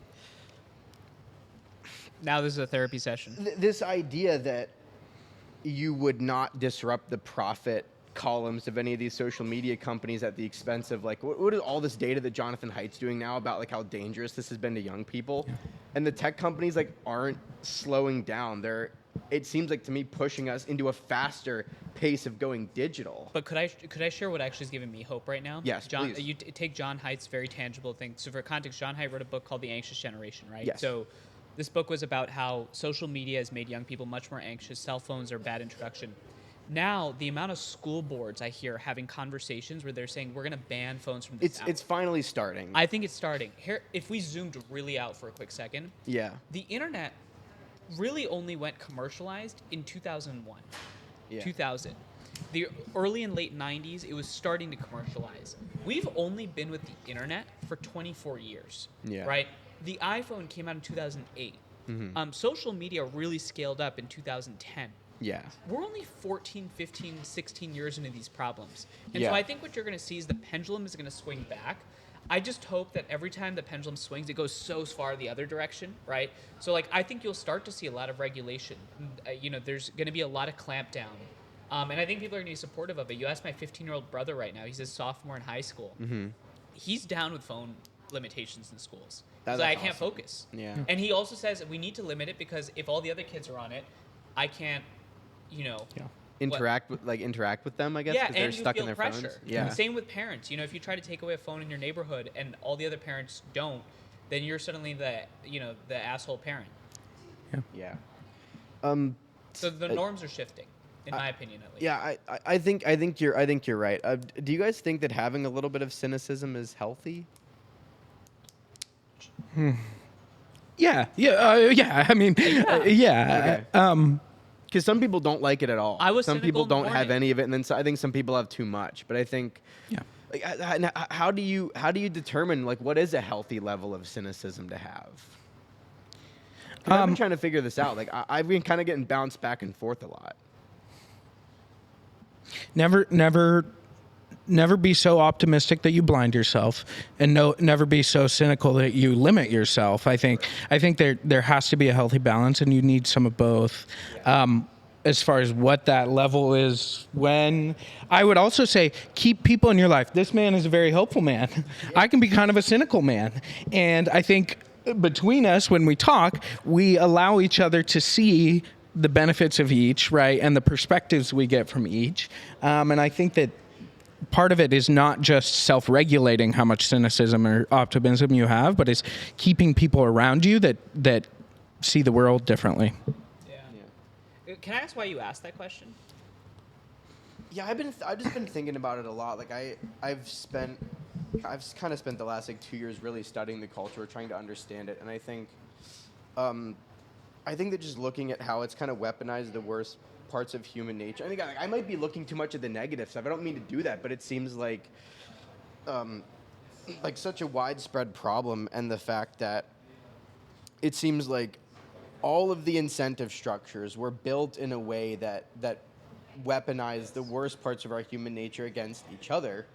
Now this is a therapy session.
this idea that you would not disrupt the profit columns of any of these social media companies at the expense of like what is all this data that Jonathan Haidt's doing now about like how dangerous this has been to young people, and the tech companies like aren't slowing down. It seems like to me pushing us into a faster pace of going digital.
But could I share what actually is giving me hope right now?
Yes,
John,
please.
you take John Haidt's very tangible thing. So for context, John Haidt wrote a book called The Anxious Generation, right?
Yes.
So this book was about how social media has made young people much more anxious. Cell phones are a bad introduction. Now, the amount of school boards I hear having conversations where they're saying we're going to ban phones from this hour.
It's finally starting.
I think it's starting. Here, if we zoomed really out for a quick second,
Yeah.
the internet really only went commercialized in 2001,
Yeah.
2000. The early and late 90s, it was starting to commercialize. We've only been with the internet for 24 years,
Yeah.
right? The iPhone came out in 2008. Social media really scaled up in 2010.
Yeah.
We're only 14, 15, 16 years into these problems. And
Yeah.
so I think what you're going to see is the pendulum is going to swing back. I just hope that every time the pendulum swings, it goes so far the other direction, right? So, like, I think you'll start to see a lot of regulation. There's going to be a lot of clampdown. And I think people are going to be supportive of it. You ask my 15-year-old brother right now. He's a sophomore in high school. He's down with phone limitations in schools.
That's
He's like, I can't
awesome.
focus.
Yeah.
And he also says we need to limit it because if all the other kids are on it, I can't,
Interact with them, I guess,
yeah,
because they're
and you
stuck
feel
in their
pressure.
phones. Yeah.
Same with parents. If you try to take away a phone in your neighborhood and all the other parents don't, then you're suddenly the asshole parent.
Yeah.
So the norms are shifting, in my opinion, at least.
Yeah, I think you're right. Do you guys think that having a little bit of cynicism is healthy?
Yeah. I mean, yeah.
Okay. Because some people don't like it at all.
I was
some
cynical
people
in the
don't have
morning.
any of it, and then I think some people have too much. But I think,
Yeah.
like, how do you determine like what is a healthy level of cynicism to have? 'Cause I've been trying to figure this out. Like I've been kind of getting bounced back and forth a lot.
Never be so optimistic that you blind yourself, and never be so cynical that you limit yourself. I think there has to be a healthy balance, and you need some of both. As far as what that level is, when I would also say keep people in your life. This man is a very hopeful man. I can be kind of a cynical man, and I think between us, when we talk, we allow each other to see the benefits of each, right, and the perspectives we get from each. And I think that part of it is not just self-regulating how much cynicism or optimism you have, but it's keeping people around you that see the world differently.
Yeah. Can I ask why you asked that question?
Yeah, I've just been thinking about it a lot. Like I've kind of spent the last like 2 years really studying the culture, trying to understand it, and I think that just looking at how it's kind of weaponized the worst parts of human nature. I think I might be looking too much at the negative stuff. I don't mean to do that, but it seems like such a widespread problem, and the fact that it seems like all of the incentive structures were built in a way that weaponize the worst parts of our human nature against each other.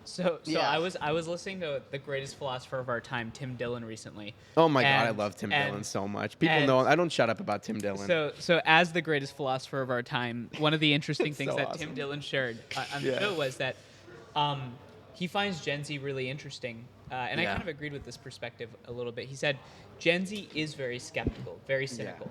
So
Yeah.
I was listening to the greatest philosopher of our time, Tim Dillon, recently.
Oh my God, I
And-
love Tim
and-
Dillon so much. People
and-
know I don't shut up about Tim Dillon.
So as the greatest philosopher of our time, one of the interesting
It's
things
so
that
awesome.
Tim Dillon shared on the
Yeah.
show was that he finds Gen Z really interesting, and I
Yeah.
kind of agreed with this perspective a little bit. He said Gen Z is very skeptical, very cynical,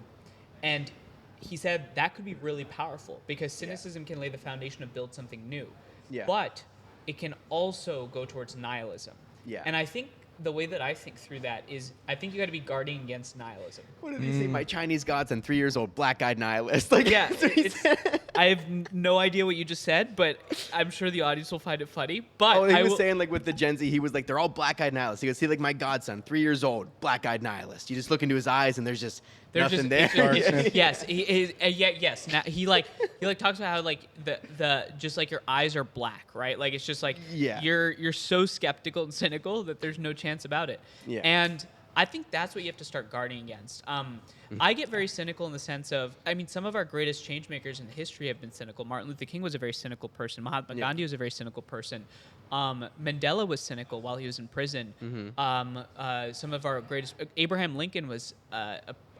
and he said that could be really powerful because cynicism can lay the foundation to build something new,
Yeah.
but it can also go towards nihilism.
Yeah.
And I think the way that I think through that is I think you got to be guarding against nihilism.
What did he say? My Chinese godson, 3 years old, black-eyed nihilist. Like,
Yeah,
that's what he said.
I have no idea what you just said, but I'm sure the audience will find it funny. But
Oh, he
I
was
will,
saying like with the Gen Z, he was like, they're all black-eyed nihilists. He goes, see, like my godson, 3 years old, black-eyed nihilist. You just look into his eyes and there's just
there's
nothing
just,
there.
it's just-
Yeah.
yes, yes. Now he talks about how like the just like your eyes are black, right? Like it's just like
Yeah.
you're so skeptical and cynical that there's no chance about it.
Yeah.
And I think that's what you have to start guarding against. I get very cynical in the sense of, I mean, some of our greatest change makers in history have been cynical. Martin Luther King was a very cynical person. Mahatma
Yeah.
Gandhi was a very cynical person. Mandela was cynical while he was in prison. Some of our greatest, Abraham Lincoln was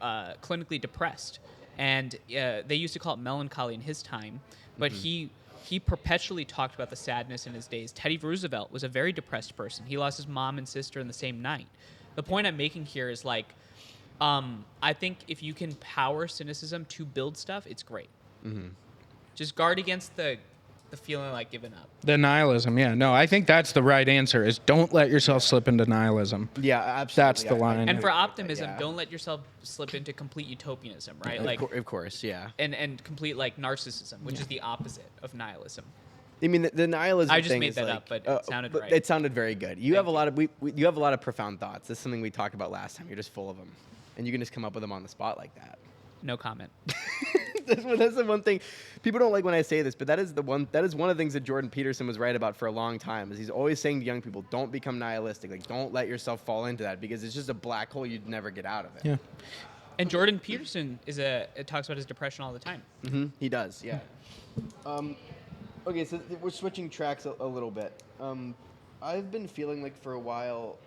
clinically depressed, and they used to call it melancholy in his time. But he perpetually talked about the sadness in his days. Teddy Roosevelt was a very depressed person. He lost his mom and sister in the same night. The point I'm making here is like, I think if you can power cynicism to build stuff, it's great. Just guard against the feeling like giving up.
The nihilism, yeah. No, I think that's the right answer is don't let yourself slip into nihilism.
Yeah, absolutely.
That's the line.
And for
agree with that,
optimism,
yeah.
don't let yourself slip into complete utopianism, right?
Of
Like,
cour- of course, yeah.
and complete like narcissism, which is the opposite of nihilism.
I mean, the nihilism
I just
thing
made
is
that
like,
up, but it sounded right.
It sounded very good. You
Thank
have a lot of you have a lot of profound thoughts. This is something we talked about last time. You're just full of them, and you can just come up with them on the spot like that.
No comment.
That's the one thing people don't like when I say this, but that is one of the things that Jordan Peterson was right about for a long time. Is he's always saying to young people, don't become nihilistic. Like, don't let yourself fall into that because it's just a black hole you'd never get out of it.
Yeah.
And Jordan Peterson talks about his depression all the time.
He does, yeah. Okay, so we're switching tracks a little bit. I've been feeling like for a while,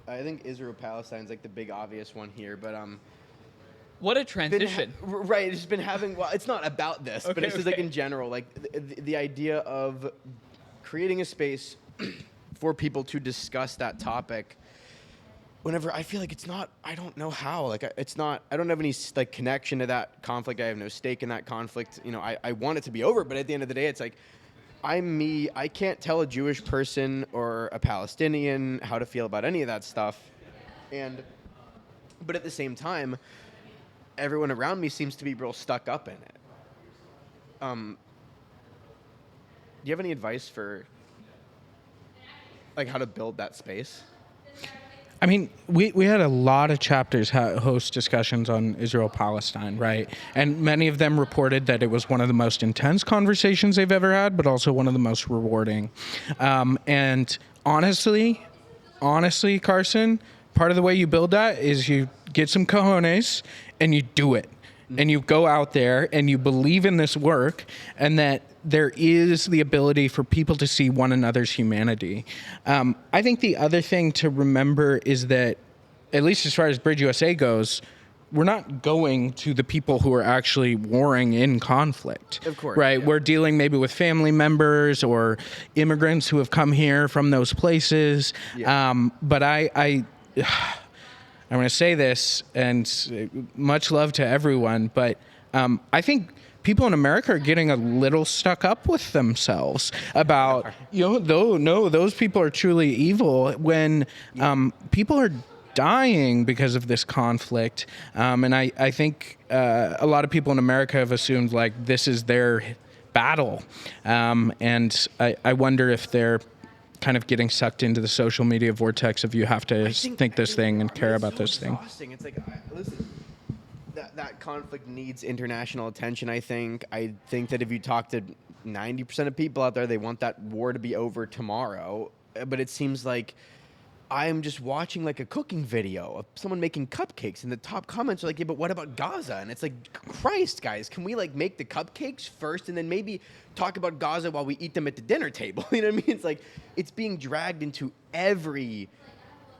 I think Israel-Palestine's like the big obvious one here, but
What a transition.
right, it's been having. Well, it's not about this, but
Okay,
it's just like
okay.
in general, like the idea of creating a space for people to discuss that topic. Whenever I feel like it's not, I don't know how. Like it's not. I don't have any like connection to that conflict. I have no stake in that conflict. You know, I want it to be over, but at the end of the day, it's like I'm me. I can't tell a Jewish person or a Palestinian how to feel about any of that stuff, but at the same time, everyone around me seems to be real stuck up in it. Do you have any advice for like how to build that space?
I mean, we had a lot of chapters host discussions on Israel-Palestine, right? And many of them reported that it was one of the most intense conversations they've ever had, but also one of the most rewarding. And honestly, Carson, part of the way you build that is you get some cojones and you do it. And you go out there and you believe in this work and that there is the ability for people to see one another's humanity. I think the other thing to remember is that, at least as far as BridgeUSA goes, we're not going to the people who are actually warring in conflict.
Of course,
right?
yeah.
We're dealing maybe with family members or immigrants who have come here from those places.
Yeah.
But I'm going to say this, and much love to everyone, but I think people in America are getting a little stuck up with themselves about, those people are truly evil when people are dying because of this conflict. And I think a lot of people in America have assumed like this is their battle. And I wonder if they're kind of getting sucked into the social media vortex of you have to think this thing and care about this thing.
Exhausting. It's like, listen, that conflict needs international attention. I think that if you talk to 90% of people out there, they want that war to be over tomorrow. But it seems like I'm just watching like a cooking video of someone making cupcakes, and the top comments are like, yeah, but what about Gaza? And it's like, Christ, guys, can we like make the cupcakes first and then maybe talk about Gaza while we eat them at the dinner table? You know what I mean? It's like, it's being dragged into every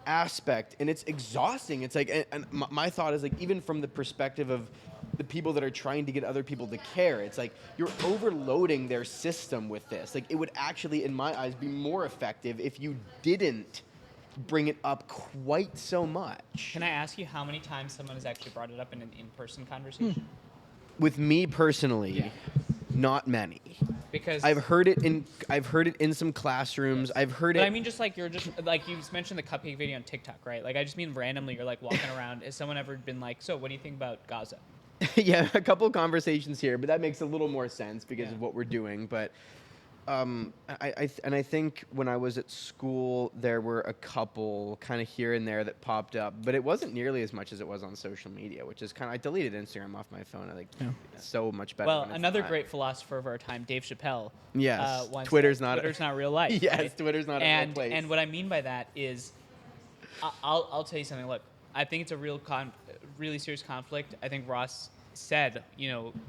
aspect, and it's exhausting. It's like, and my thought is like, even from the perspective of the people that are trying to get other people to care, it's like you're overloading their system with this. Like, it would actually, in my eyes, be more effective if you didn't bring it up quite so much.
Can I ask you how many times someone has actually brought it up in an in-person conversation?
With me personally,
Yeah.
not many.
Because
I've heard it in some classrooms. I've heard
But
it.
I mean, just like you mentioned the cupcake video on TikTok, right? Like, I just mean randomly, you're like walking around. Has someone ever been like, "So, what do you think about Gaza?"
Yeah, a couple of conversations here, but that makes a little more sense because
Yeah.
of what we're doing. But I think when I was at school, there were a couple kind of here and there that popped up, but it wasn't nearly as much as it was on social media, which is kind of, I deleted Instagram off my phone. I think it's so much better.
Well,
when it's
another
not.
great philosopher of our time, Dave Chappelle.
Yes,
once
Twitter's
said,
not
Twitter's not real life.
Yes,
right?
Twitter's not a real place.
And what I mean by that is, I'll tell you something. Look, I think it's a really serious conflict. I think Ross said,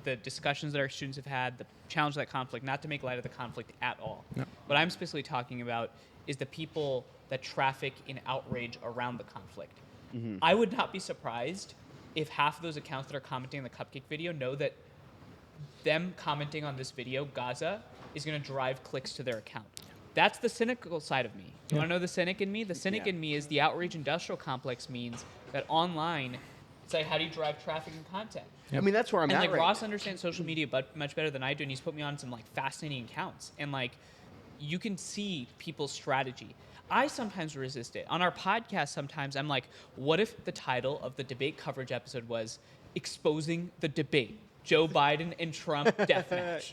the discussions that our students have had, the challenge of that conflict, not to make light of the conflict at all.
No.
What I'm specifically talking about is the people that traffic in outrage around the conflict.
Mm-hmm.
I would not be surprised if half of those accounts that are commenting on the cupcake video know that them commenting on this video, Gaza, is going to drive clicks to their account. That's the cynical side of me. You want to know the cynic in me? The cynic in me is the outrage industrial complex means that online, it's like, how do you drive traffic and content?
I mean, that's where I'm
And
at
like
right
Ross
now.
understands social media but much better than I do, and he's put me on some like fascinating accounts. And like, you can see people's strategy. I sometimes resist it. On our podcast, sometimes I'm like, what if the title of the debate coverage episode was "Exposing the Debate: Joe Biden and Trump Deathmatch"?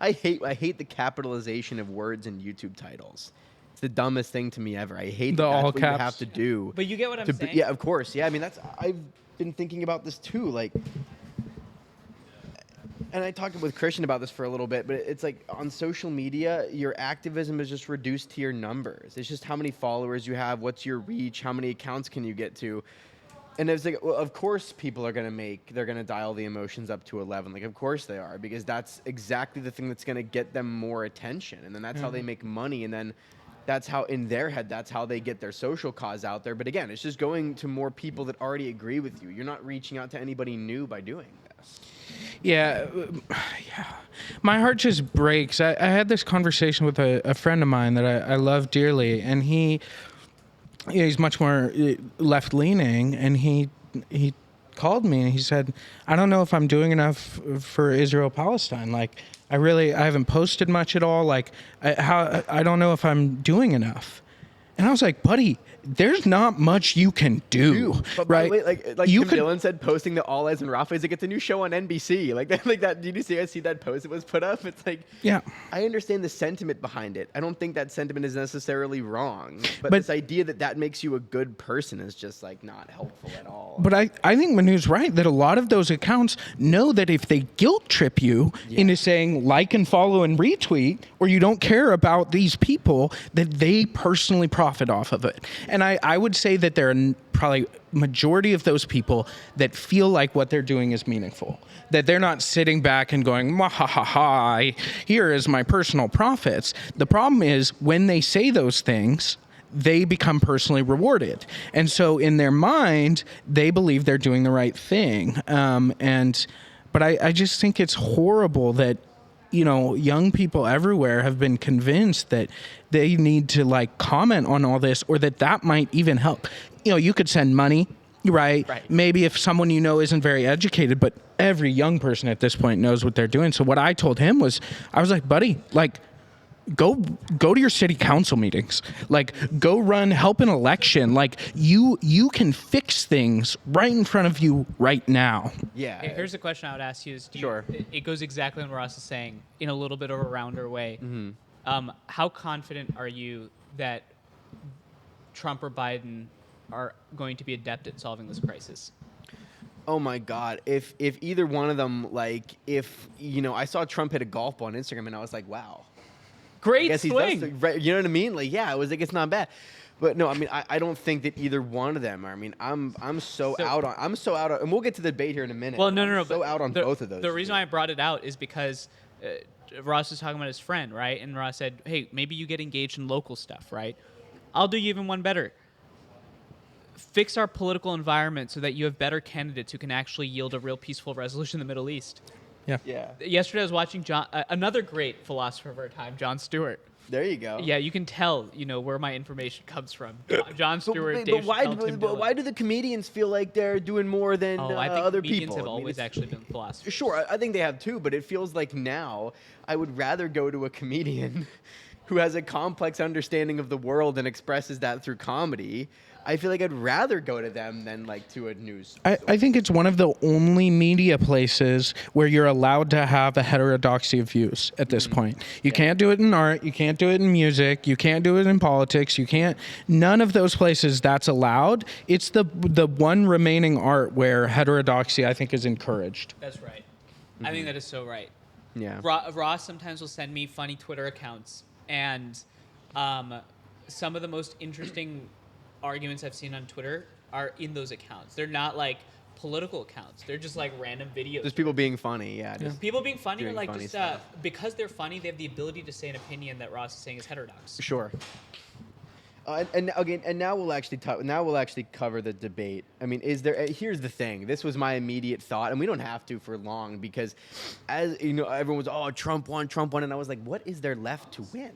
I hate the capitalization of words in YouTube titles. It's the dumbest thing to me ever. I hate
The
that that's
all
what you
caps.
have to do.
But you get what I'm saying?
Yeah, of course. Yeah, I mean, I've been thinking about this too. Like, and I talked with Christian about this for a little bit, but it's like on social media, your activism is just reduced to your numbers. It's just how many followers you have, what's your reach, how many accounts can you get to. And it's like, well, of course people are they're going to dial the emotions up to 11. Like, of course they are, because that's exactly the thing that's going to get them more attention. And then that's how they make money. And then that's how, in their head, that's how they get their social cause out there. But again, it's just going to more people that already agree with you. You're not reaching out to anybody new by doing this.
Yeah, my heart just breaks. I had this conversation with a friend of mine that I love dearly, and he's much more left-leaning, and he called me and he said, I don't know if I'm doing enough for Israel-Palestine. Like, I haven't posted much at all. Like, I don't know if I'm doing enough. And I was like, buddy, there's not much you can do,
But by
right?
the way, like
you
Tim
could,
Dillon said, posting the All Eyes and Rafa is like, it's a new show on NBC. Like that. Did you see that post that was put up? It's like,
yeah.
I understand the sentiment behind it. I don't think that sentiment is necessarily wrong. But
But-
this idea that makes you a good person is just like not helpful at all.
But I think Manu's right that a lot of those accounts know that if they guilt trip you into saying like and follow and retweet, or you don't care about these people, that they personally profit off of it. And I would say that there are probably majority of those people that feel like what they're doing is meaningful, that they're not sitting back and going, ha ha ha, here is my personal profits. The problem is when they say those things, they become personally rewarded. And so in their mind, they believe they're doing the right thing. But I just think it's horrible that, young people everywhere have been convinced that they need to like comment on all this, or that might even help. You could send money, right? Maybe if someone isn't very educated, but every young person at this point knows what they're doing. So what I told him was, I was like, buddy, like, go to your city council meetings, like go help an election. Like you can fix things right in front of you right now.
Yeah.
Here's the question I would ask you:
Sure.
It goes exactly what Ross is saying in a little bit of a rounder way. How confident are you that Trump or Biden are going to be adept at solving this crisis?
Oh my God! If either one of them, I saw Trump hit a golf ball on Instagram, and I was like, wow.
Great
Guess he
swing.
does, right, you know what I mean? Like, yeah, it was like, it's not bad. But no, I mean, I don't think that either one of them are. I mean, I'm so out on, and we'll get to the debate here in a minute.
Well, no.
I'm so
but
out on both of those.
The reason why I brought it out is because Ross was talking about his friend, right? And Ross said, hey, maybe you get engaged in local stuff, right? I'll do you even one better. Fix our political environment so that you have better candidates who can actually yield a real peaceful resolution in the Middle East.
Yeah.
Yeah.
Yesterday I was watching another great philosopher of our time, Jon Stewart.
There you go.
Yeah, you can tell, where my information comes from. Jon Stewart,
But
Dave
why?
Chappelle, Tim
But why
Dillon.
do the comedians feel like they're doing more than
I think
other
comedians
people?
have
I mean,
always
it's-
actually been philosophers.
Sure, I think they have too, but it feels like now I would rather go to a comedian who has a complex understanding of the world and expresses that through comedy. I feel like I'd rather go to them than like to a news.
I think it's one of the only media places where you're allowed to have a heterodoxy of views at this point. You can't do it in art. You can't do it in music. You can't do it in politics. You can't. None of those places that's allowed. It's the one remaining art where heterodoxy, I think, is encouraged.
That's right. I think that is so right.
Yeah.
Ross sometimes will send me funny Twitter accounts, and some of the most interesting arguments I've seen on Twitter are in those accounts. They're not like political accounts. They're just like random videos.
Just people being funny. Yeah. Just,
People being funny or
Doing
like
funny
just
stuff.
because they're funny, they have the ability to say an opinion that Ross is saying is heterodox.
Sure. And again, and now we'll actually cover the debate. I mean, here's the thing. This was my immediate thought, and we don't have to for long because, as you know, everyone was, oh, Trump won, and I was like, what is there left to win?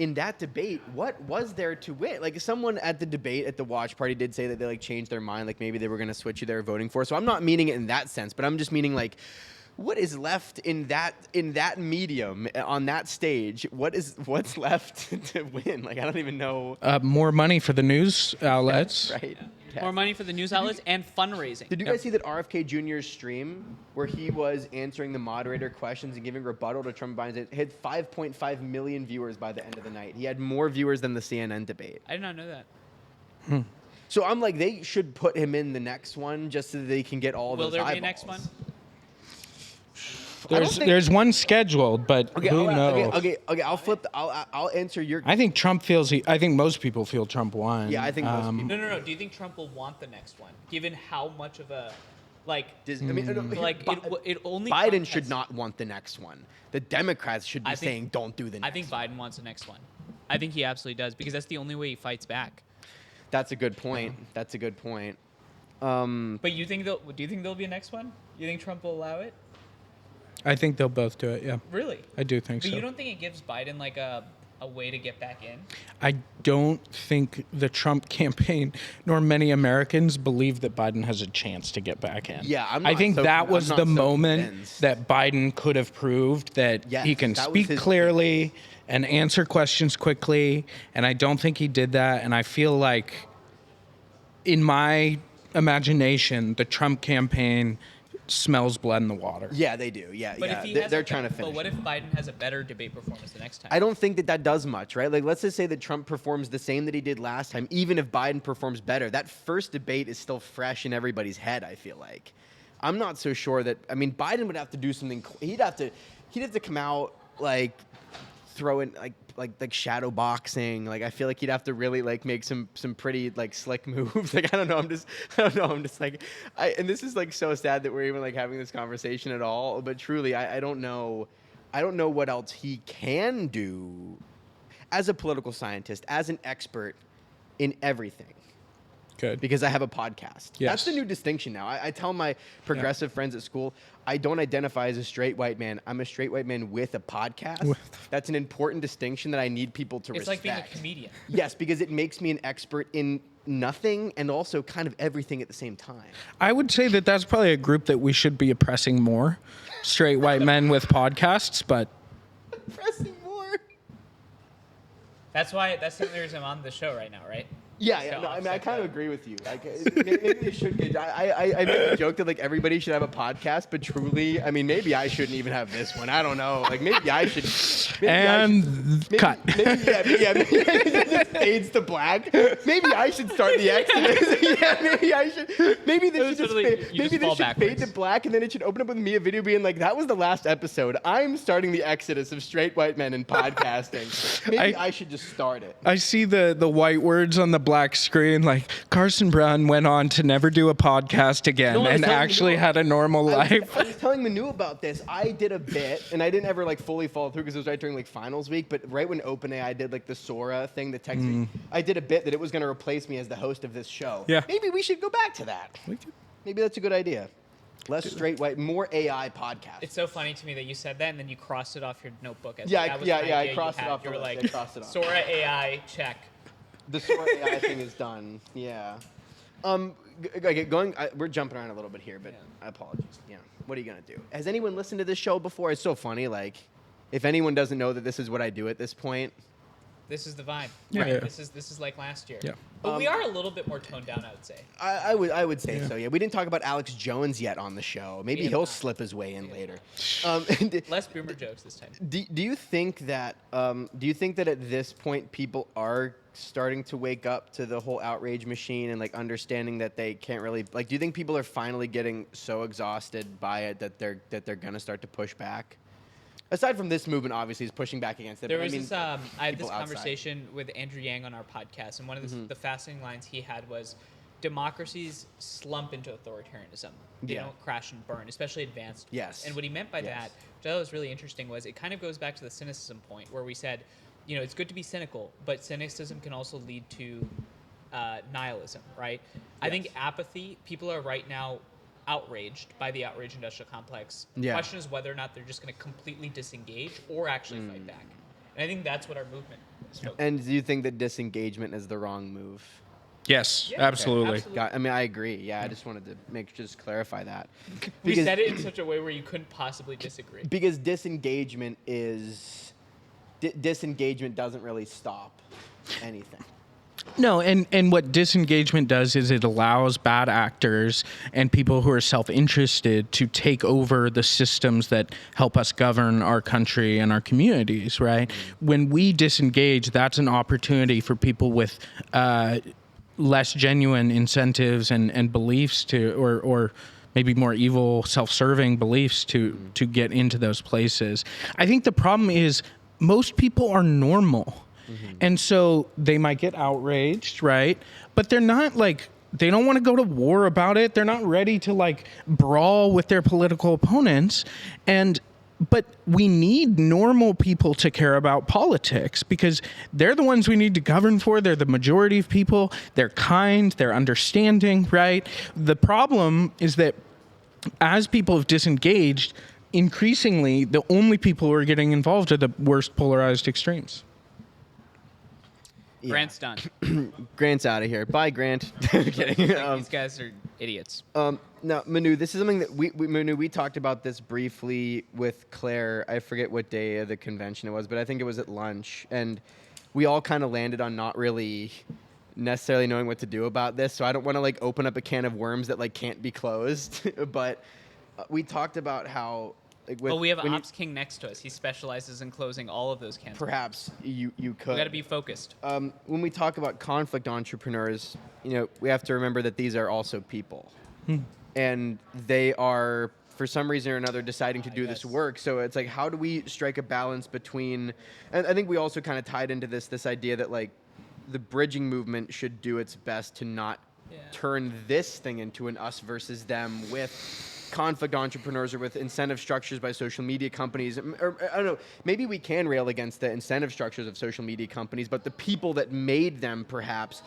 In that debate, what was there to win? Like, someone at the debate at the watch party did say that they like changed their mind, like maybe they were going to switch who they were voting for. So I'm not meaning it in that sense, but I'm just meaning like, what is left in that medium on that stage? What's left to win? Like, I don't even know.
More money for the news outlets.
Right. Yeah.
More money for the news outlets and fundraising.
Did you guys see that RFK Jr.'s stream where he was answering the moderator questions and giving rebuttal to Trump and Biden? It had 5.5 million viewers by the end of the night. He had more viewers than the CNN debate.
I did not know that.
So I'm like, they should put him in the next one just so that they can get all
Will
those
there
eyeballs.
be a next one?
There's one scheduled, but who knows?
Okay. I'll flip. I'll answer your.
I think Trump feels. I think most people feel Trump won.
Yeah, I think most people.
No. Do you think Trump will want the next one, given how much of a like?
I mean,
Like it only.
Biden
Trump
should
has-
not want the next one. The Democrats should be
I think-
saying, "Don't do the next."
I think Biden wants the next one. I think he absolutely does because that's the only way he fights back.
That's a good point. That's a good point.
But you think do you think there'll be a next one? You think Trump will allow it?
I think they'll both do it. Yeah,
Really?
I do think
But
so.
you don't think it gives Biden like a way to get back in?
I don't think the Trump campaign nor many Americans believe that Biden has a chance to get back in.
Yeah, I'm
I
not
think
so-
that
I'm
was
not
the
so
moment
convinced.
that Biden could have proved that
Yes,
he can
that was
speak
his-
clearly and answer questions quickly, and I don't think he did that. And I feel like, in my imagination, the Trump campaign smells blood in the water.
Yeah, they do. Yeah,
But
yeah.
if he has
They're
a
trying to finish.
But what if Biden has a better debate performance the next time?
I don't think that does much, right? Like, let's just say that Trump performs the same that he did last time, even if Biden performs better. That first debate is still fresh in everybody's head, I feel like. I'm not so sure that, I mean, Biden would have to do something, he'd have to come out, like, throw in, like shadow boxing. Like, I feel like he'd have to really, like, make some pretty, like, slick moves. Like, I don't know, I'm just like, and this is, like, so sad that we're even, like, having this conversation at all, but truly, I don't know what else he can do as a political scientist, as an expert in everything,
Good.
because I have a podcast.
Yes.
That's the new distinction now. I tell my progressive friends at school, I don't identify as a straight white man. I'm a straight white man with a podcast. That's an important distinction that I need people to
it's
respect.
like being a comedian.
Yes, because it makes me an expert in nothing and also kind of everything at the same time.
I would say that that's probably a group that we should be oppressing more. Straight white men with podcasts, but
Pressing more.
That's the only reason I'm on the show right now, right?
Yeah, yeah.
to
No, I mean, I
offset
kind of
that.
agree with you. Like, maybe they should get. I make a joke that like everybody should have a podcast, but truly, I mean, maybe I shouldn't even have this one. I don't know. Like, maybe I should.
Cut.
Maybe it just fades to black. Maybe I should start the Exodus. Yeah, maybe I should. Maybe this should just
literally-
fade.
you
Maybe
just fall
this should fade to
backwards.
black, and then it should open up with me a video being like, "That was the last episode. I'm starting the Exodus of straight white men in podcasting." Maybe I should just start it.
I see the white words on the black screen, like Carson Brown went on to never do a podcast again
No, I was
and
telling you,
actually
no.
had a normal life.
I was telling Manu about this. I did a bit, and I didn't ever like fully follow through because it was right during like finals week. But right when OpenAI did like the Sora thing, the text, I did a bit that it was going to replace me as the host of this show.
Yeah.
Maybe we should go back to that. Maybe that's a good idea. Less straight white, more AI podcast.
It's so funny to me that you said that and then you crossed it off your notebook. As
Yeah,
that was
yeah,
the
yeah, I
idea you
crossed it
had.
off
You
the
were
list.
like,
I crossed it off.
Sora AI check.
The Sora AI thing is done. Yeah. We're jumping around a little bit here, but I apologize. Yeah. What are you gonna do? Has anyone listened to this show before? It's so funny. Like, if anyone doesn't know that this is what I do at this point,
This is the vibe.
Yeah.
Right?
Yeah.
This is like last year.
Yeah.
But we are a little bit more toned down, I would say.
I would say so. Yeah. We didn't talk about Alex Jones yet on the show. Maybe
have
he'll
not.
slip his way in later.
Less boomer jokes this time.
Do you think that at this point people are starting to wake up to the whole outrage machine and like understanding that they can't really like? Do you think people are finally getting so exhausted by it that they're gonna start to push back? Aside from this movement, obviously, is pushing back against it.
There
but
was
I mean,
this. I had this
people outside.
conversation with Andrew Yang on our podcast, and one of the fascinating lines he had was, "Democracies slump into authoritarianism. They
Yeah.
don't crash and burn, especially advanced."
Yes.
And what he meant by
Yes.
that, which I thought was really interesting, was it kind of goes back to the cynicism point where we said, it's good to be cynical, but cynicism can also lead to nihilism, right? I think apathy. People are right now outraged by the outrage industrial complex. The
Yeah.
question is whether or not they're just going to completely disengage or actually fight back. And I think that's what our movement is focused on.
And do you think that disengagement is the wrong move?
Yes,
Yeah,
absolutely.
absolutely.
I mean, I agree. Yeah, I just wanted to just clarify that.
We
Because-
said it in such a way where you couldn't possibly disagree.
Because disengagement doesn't really stop anything.
No, and what disengagement does is it allows bad actors and people who are self-interested to take over the systems that help us govern our country and our communities, right? When we disengage, that's an opportunity for people with less genuine incentives and beliefs to, or maybe more evil, self-serving beliefs to get into those places. I think the problem is most people are normal. And so they might get outraged, right? But they're not like, they don't want to go to war about it. They're not ready to like brawl with their political opponents. But we need normal people to care about politics because they're the ones we need to govern for. They're the majority of people. They're kind, they're understanding, right? The problem is that as people have disengaged, increasingly, the only people who are getting involved are the worst polarized extremes.
Yeah.
Grant's done.
Grant's out of here. Bye, Grant. I'm kidding.
These guys are idiots.
Now, Manu, this is something that we talked about this briefly with Claire. I forget what day of the convention it was, but I think it was at lunch. And we all kind of landed on not really necessarily knowing what to do about this. So I don't want to like open up a can of worms that like can't be closed. But we talked about how like with,
Well, we have
when you-
Ops King next to us. He specializes in closing all of those cans.
perhaps you could.
We got to be focused.
When we talk about conflict entrepreneurs, we have to remember that these are also people. And they are, for some reason or another, deciding to do this
Yes.
work. So it's like, how do we strike a balance between, and I think we also kind of tied into this idea that like the bridging movement should do its best to not turn this thing into an us versus them with conflict entrepreneurs or with incentive structures by social media companies. Or I don't know, maybe we can rail against the incentive structures of social media companies, but the people that made them perhaps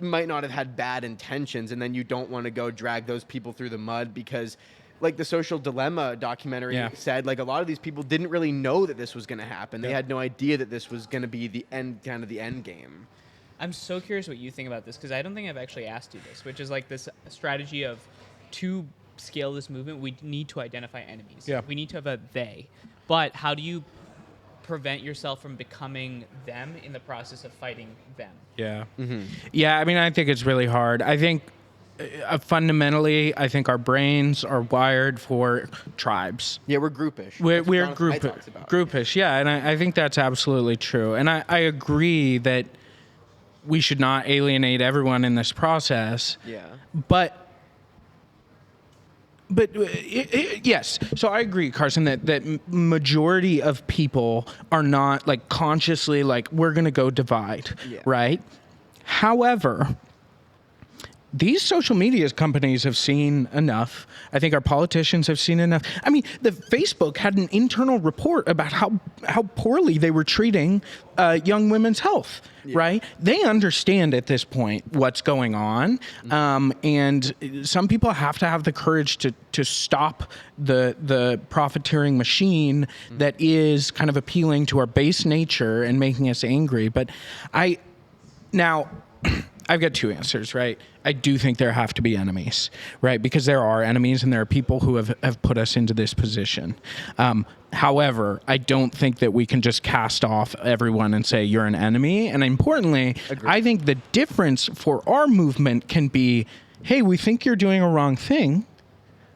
might not have had bad intentions, and then you don't want to go drag those people through the mud because like the Social Dilemma documentary said, like a lot of these people didn't really know that this was going to happen. They had no idea that this was going to be the end game.
I'm so curious what you think about this because I don't think I've actually asked you this, which is like this strategy of to scale this movement, we need to identify enemies.
Yeah.
We need to have a they. But how do you prevent yourself from becoming them in the process of fighting them.
Yeah. Yeah, I mean, I think it's really hard. I think fundamentally, I think our brains are wired for tribes.
Yeah, we're groupish.
We're
That's what Jonathan Haidt
group,
talks about.
groupish, yeah, and I think that's absolutely true. And I agree that we should not alienate everyone in this process.
Yeah.
But yes, so I agree, Carson, that majority of people are not like consciously like we're gonna go divide, right? However, these social media companies have seen enough. I think our politicians have seen enough. I mean, the Facebook had an internal report about how poorly they were treating young women's health, right? They understand at this point what's going on. And some people have to have the courage to stop the profiteering machine that is kind of appealing to our base nature and making us angry. But I've got two answers, right? I do think there have to be enemies, right? Because there are enemies and there are people who have put us into this position. However, I don't think that we can just cast off everyone and say you're an enemy. And importantly, I think the difference for our movement can be, hey, we think you're doing a wrong thing,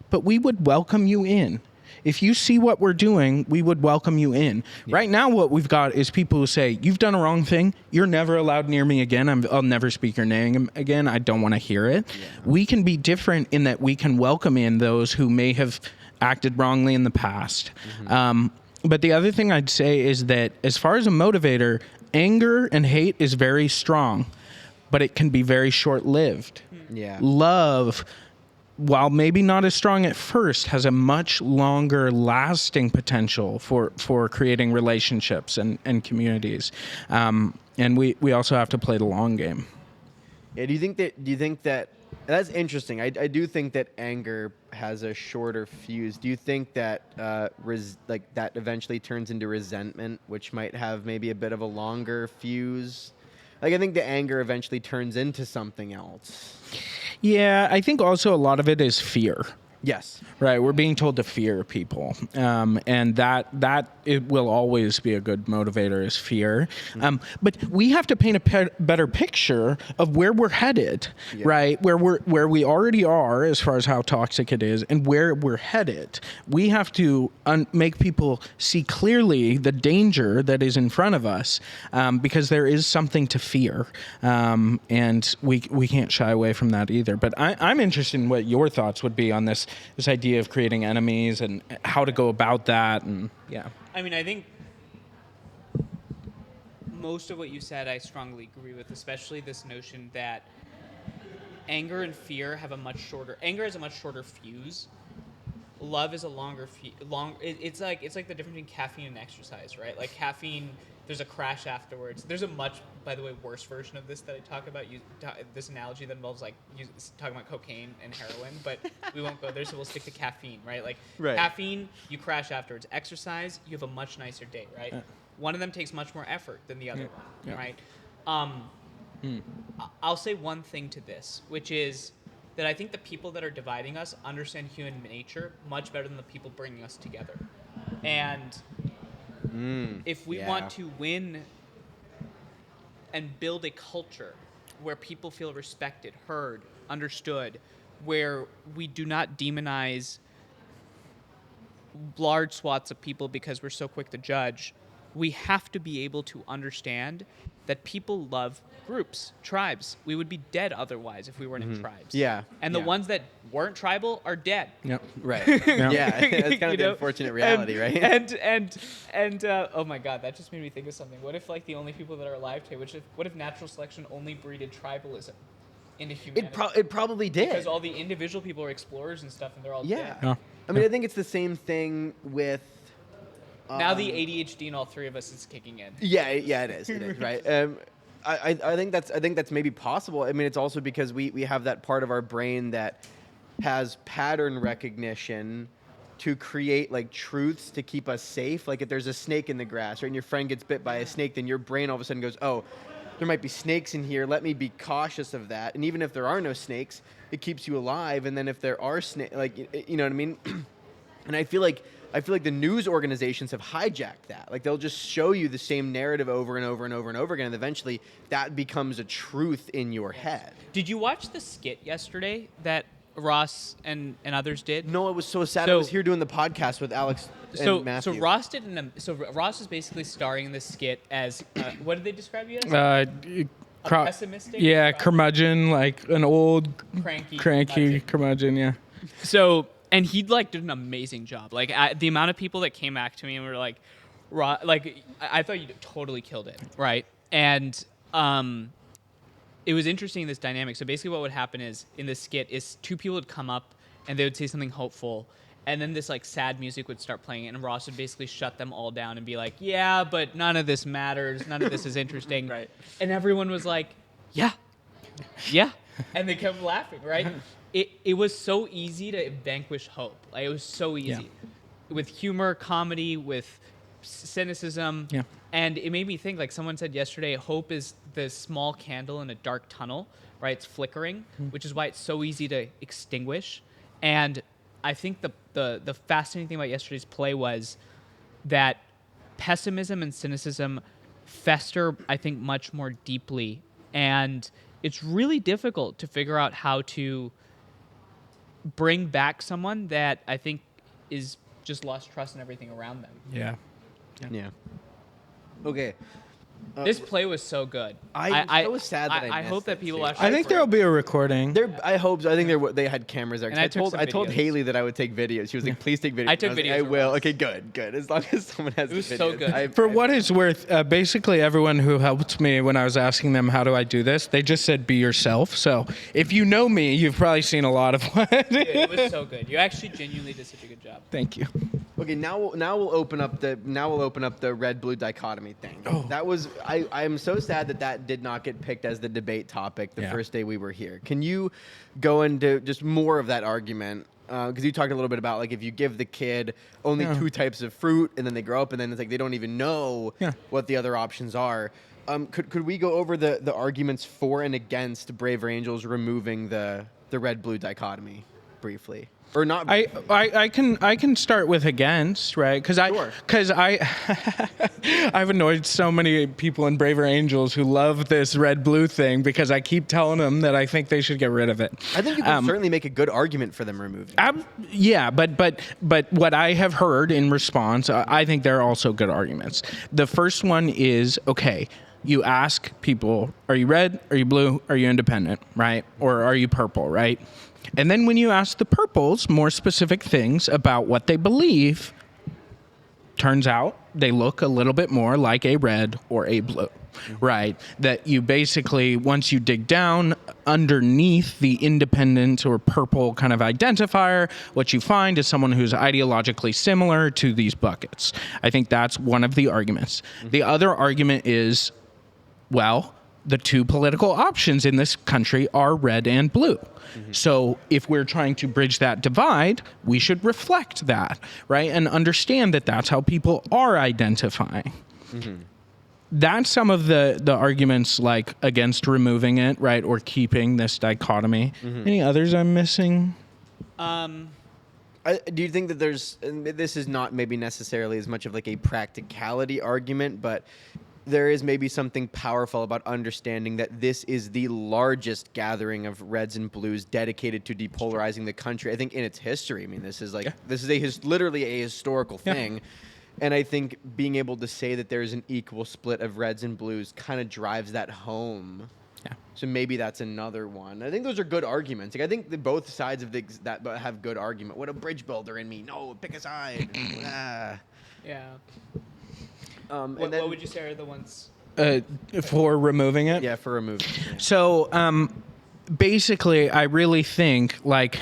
but we would welcome you in. If you see what we're doing, we would welcome you in. Yeah. Right now, what we've got is people who say, you've done a wrong thing. You're never allowed near me again. I'll never speak your name again. I don't want to hear it. Yeah. We can be different in that we can welcome in those who may have acted wrongly in the past. But the other thing I'd say is that as far as a motivator, anger and hate is very strong, but it can be very short-lived.
Yeah.
Love, while maybe not as strong at first, has a much longer lasting potential for creating relationships and communities. And we also have to play the long game.
Yeah, do you think that that's interesting. I do think that anger has a shorter fuse. Do you think that that eventually turns into resentment, which might have maybe a bit of a longer fuse? Like, I think the anger eventually turns into something else.
Yeah, I think also a lot of it is fear.
Yes.
Right. We're being told to fear people. And that it will always be a good motivator is fear. But we have to paint a better picture of where we're headed, right? Where we already are as far as how toxic it is and where we're headed. We have to make people see clearly the danger that is in front of us because there is something to fear. And we can't shy away from that either. But I'm interested in what your thoughts would be on this idea of creating enemies and how to go about that. And
I mean, I think most of what you said I strongly agree with, especially this notion that anger and fear have a much shorter fuse. Love is a longer it's like the difference between caffeine and exercise, right? Like caffeine, there's a crash afterwards. There's a much, by the way, worse version of this that I talk about. This analogy that involves talking about cocaine and heroin, but we won't go there, so we'll stick to caffeine, right? Caffeine, you crash afterwards. Exercise, you have a much nicer day, right? One of them takes much more effort than the other one, right? I'll say one thing to this, which is that I think the people that are dividing us understand human nature much better than the people bringing us together. And if we want to win and build a culture where people feel respected, heard, understood, where we do not demonize large swaths of people because we're so quick to judge, we have to be able to understand that people love groups, tribes. We would be dead otherwise if we weren't in tribes.
Yeah.
And the ones that weren't tribal are dead.
Yep.
Right. Yeah. That's kind of the unfortunate reality, right?
And oh my God, that just made me think of something. What if the only people that are alive today, what if natural selection only breeded tribalism into humanity?
It probably did.
Because all the individual people are explorers and stuff and they're all dead.
I mean, I think it's the same thing with
now the ADHD in all three of us is kicking in.
Yeah, it is, right? I think that's maybe possible. I mean, it's also because we have that part of our brain that has pattern recognition to create like truths to keep us safe. Like if there's a snake in the grass, right, and your friend gets bit by a snake, then your brain all of a sudden goes, oh, there might be snakes in here. Let me be cautious of that. And even if there are no snakes, it keeps you alive. And then if there are snakes, like, you know what I mean? And I feel like the news organizations have hijacked that. Like they'll just show you the same narrative over and over and over and over again, and eventually that becomes a truth in your head.
Did you watch the skit yesterday that Ross and others did?
No, it was so sad. I was here doing the podcast with Alex and Matthew.
So Ross did Ross is basically starring in this skit as what did they describe you as? Pessimistic?
Yeah, curmudgeon, like an old
cranky
curmudgeon. Yeah.
So, and he'd like did an amazing job. Like the amount of people that came back to me and were like, I thought you totally killed it, right? And it was interesting, this dynamic. So basically what would happen is in the skit is two people would come up and they would say something hopeful, and then this like sad music would start playing, and Ross would basically shut them all down and be like, yeah, but none of this matters, none of this is interesting.
Right.
And everyone was like, yeah, and they kept laughing, right? It was so easy to vanquish hope. Like it was so easy with humor, comedy, with cynicism.
Yeah.
And it made me think, like someone said yesterday, hope is the small candle in a dark tunnel, right? It's flickering, which is why it's so easy to extinguish. And I think the fascinating thing about yesterday's play was that pessimism and cynicism fester, I think, much more deeply. And it's really difficult to figure out how to bring back someone that I think is just lost trust in everything around them.
Yeah.
Yeah. Okay.
This play was so good.
I'm so sad that I
I
missed
hope that
it,
people
too.
actually.
I think there'll be a recording.
I hope so. I think they had cameras there.
And
'Cause
I took
I
some
told
videos.
Haley that I would take videos. She was like, "Please take videos."
I took
was like,
videos
I
of
will.
Ross.
Okay, good. As long as someone has.
It was
the
so
videos.
good.
For what it's worth, basically everyone who helped me when I was asking them how do I do this, they just said be yourself. So if you know me, you've probably seen a lot of what.
It was so good. You actually genuinely did such a good job.
Thank you.
Okay, now we'll open up the red blue dichotomy thing.
Oh.
That was I'm so sad that did not get picked as the debate topic the first day we were here. Can you go into just more of that argument? Because you talked a little bit about like if you give the kid only two types of fruit and then they grow up and then it's like they don't even know what the other options are. Could we go over the arguments for and against Braver Angels removing the red blue dichotomy briefly? Or not?
I can start with against, right? Because I've annoyed so many people in Braver Angels who love this red blue thing because I keep telling them that I think they should get rid of it.
I think you can certainly make a good argument for them removing it.
Yeah, but what I have heard in response, I think there are also good arguments. The first one is, okay, you ask people, are you red, are you blue, are you independent, right? Or are you purple, right? And then when you ask the purples more specific things about what they believe, turns out they look a little bit more like a red or a blue, right? That you basically, once you dig down underneath the independent or purple kind of identifier, what you find is someone who's ideologically similar to these buckets. I think that's one of the arguments. The other argument is, well, the two political options in this country are red and blue. So if we're trying to bridge that divide, we should reflect that, right? And understand that that's how people are identifying. That's some of the arguments like against removing it, right? Or keeping this dichotomy. Any others I'm missing?
Do you think that there's, and this is not maybe necessarily as much of like a practicality argument, but there is maybe something powerful about understanding that this is the largest gathering of reds and blues dedicated to depolarizing the country, I think, in its history. I mean, this is literally a historical thing. And I think being able to say that there's an equal split of reds and blues kind of drives that home.
Yeah.
So maybe that's another one. I think those are good arguments. Like I think that both sides of that have good argument. What a bridge builder in me. No, pick a side.
Yeah.
What
would you say are the ones?
For removing it?
Yeah, for removing. Yeah.
So basically, I really think like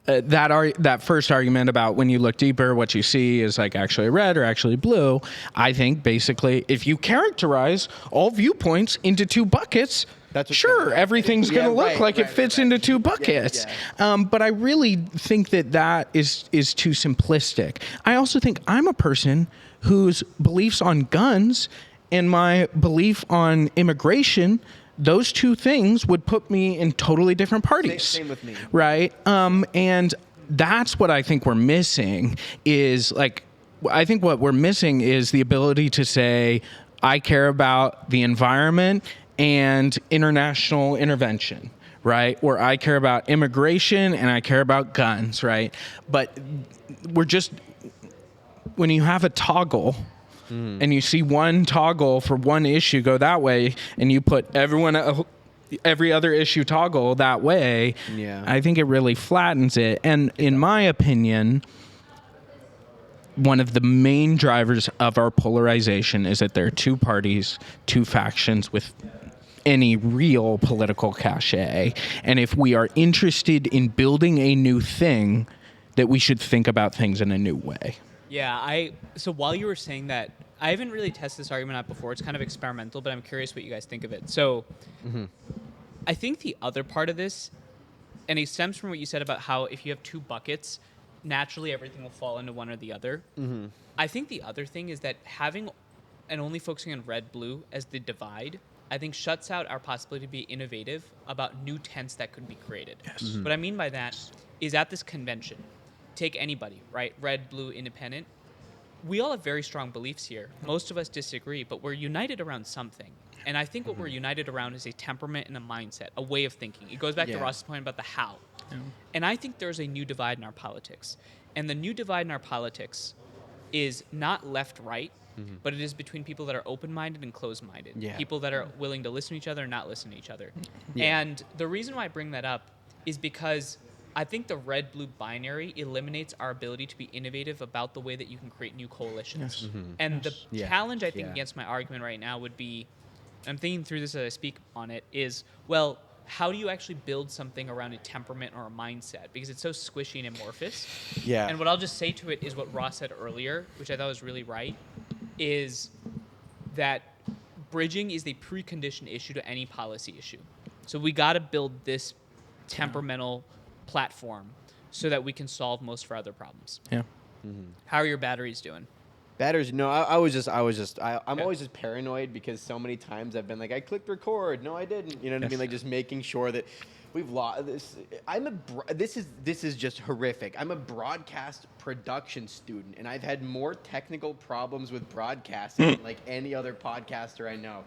that first argument about when you look deeper, what you see is like actually red or actually blue. I think basically, if you characterize all viewpoints into two buckets, sure, everything's going to look like it fits into two buckets. Yeah. But I really think that is too simplistic. I also think I'm a person whose beliefs on guns and my belief on immigration, those two things would put me in totally different parties.
Same with me.
Right? And that's what I think we're missing is like, I think what we're missing is the ability to say, I care about the environment and international intervention, right? Or I care about immigration and I care about guns, right? But we're just, when you have a toggle and you see one toggle for one issue go that way and you put every other issue toggle that way, I think it really flattens it. And in my opinion, one of the main drivers of our polarization is that there are two parties, two factions with any real political cachet. And if we are interested in building a new thing, that we should think about things in a new way.
Yeah, so while you were saying that, I haven't really tested this argument out before. It's kind of experimental, but I'm curious what you guys think of it. So I think the other part of this, and it stems from what you said about how if you have two buckets, naturally everything will fall into one or the other. I think the other thing is that having and only focusing on red-blue as the divide, I think shuts out our possibility to be innovative about new tents that could be created.
Yes.
What I mean by that is at this convention, take anybody, right? Red, blue, independent. We all have very strong beliefs here. Most of us disagree, but we're united around something. And I think what we're united around is a temperament and a mindset, a way of thinking. It goes back to Ross's point about the how. And I think there's a new divide in our politics. And the new divide in our politics is not left-right, but it is between people that are open-minded and closed-minded. People that are willing to listen to each other and not listen to each other. And the reason why I bring that up is because I think the red-blue binary eliminates our ability to be innovative about the way that you can create new coalitions. And the challenge, I think, against my argument right now would be, I'm thinking through this as I speak on it, is, well, how do you actually build something around a temperament or a mindset? Because it's so squishy and amorphous. And what I'll just say to it is what Ross said earlier, which I thought was really right, is that bridging is the preconditioned issue to any policy issue. So we got to build this temperamental platform so that we can solve most of our other problems. How are your batteries doing?
Batteries? No, I'm always just paranoid because so many times I've been like, I clicked record. No, I didn't. You know what I mean? Like just making sure that we've lost this. This is just horrific. I'm a broadcast production student, and I've had more technical problems with broadcasting than like any other podcaster I know.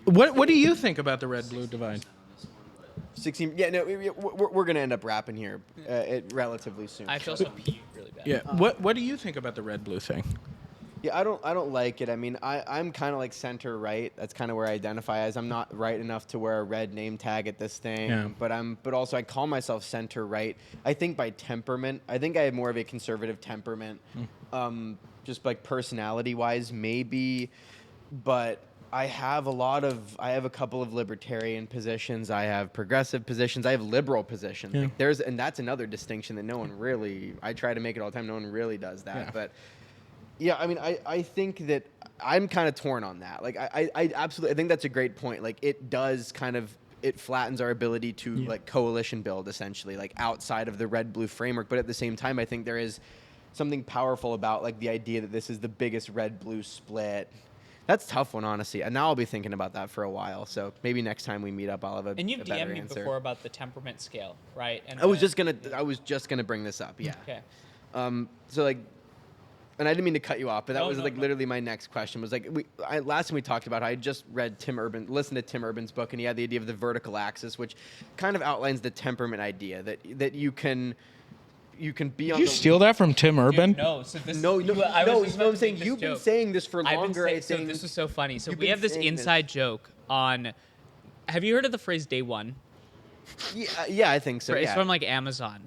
What do you think about the red-blue divide?
16. Yeah, no, we're gonna end up wrapping here relatively soon.
I feel so pee really bad.
Yeah. What do you think about the red-blue thing?
Yeah, I don't like it. I mean, I'm kind of like center right. That's kind of where I identify as. I'm not right enough to wear a red name tag at this thing, but also I call myself center right. I think by temperament, I think I have more of a conservative temperament, just like personality wise, maybe, but. I have a couple of libertarian positions. I have progressive positions. I have liberal positions. Like and that's another distinction that no one really, I try to make it all the time. No one really does that. But yeah, I mean, I think that I'm kind of torn on that. Like I absolutely, I think that's a great point. Like it does kind of, it flattens our ability to like coalition build essentially, like outside of the red-blue framework. But at the same time, I think there is something powerful about like the idea that this is the biggest red-blue split. That's a tough one, honestly. And now I'll be thinking about that for a while. So maybe next time we meet up, I'll have a
And you've
better
DM'd me
answer.
before about the temperament scale, right? And
I was just gonna bring this up. Yeah.
Okay.
So like, and I didn't mean to cut you off, but that was
No.
literally my next question. Was like, last time we talked about, I had just read listened to Tim Urban's book, and he had the idea of the vertical axis, which kind of outlines the temperament idea that you can be on.
Did you steal that from Tim Urban?
Dude, no. So this
No,
you know
I'm saying you've been saying this for longer.
So this was so funny. So
You've
we
been
have this
saying
inside joke on. Have you heard of the phrase "day one"?
Yeah, I think so.
It's
Yeah.
from like Amazon.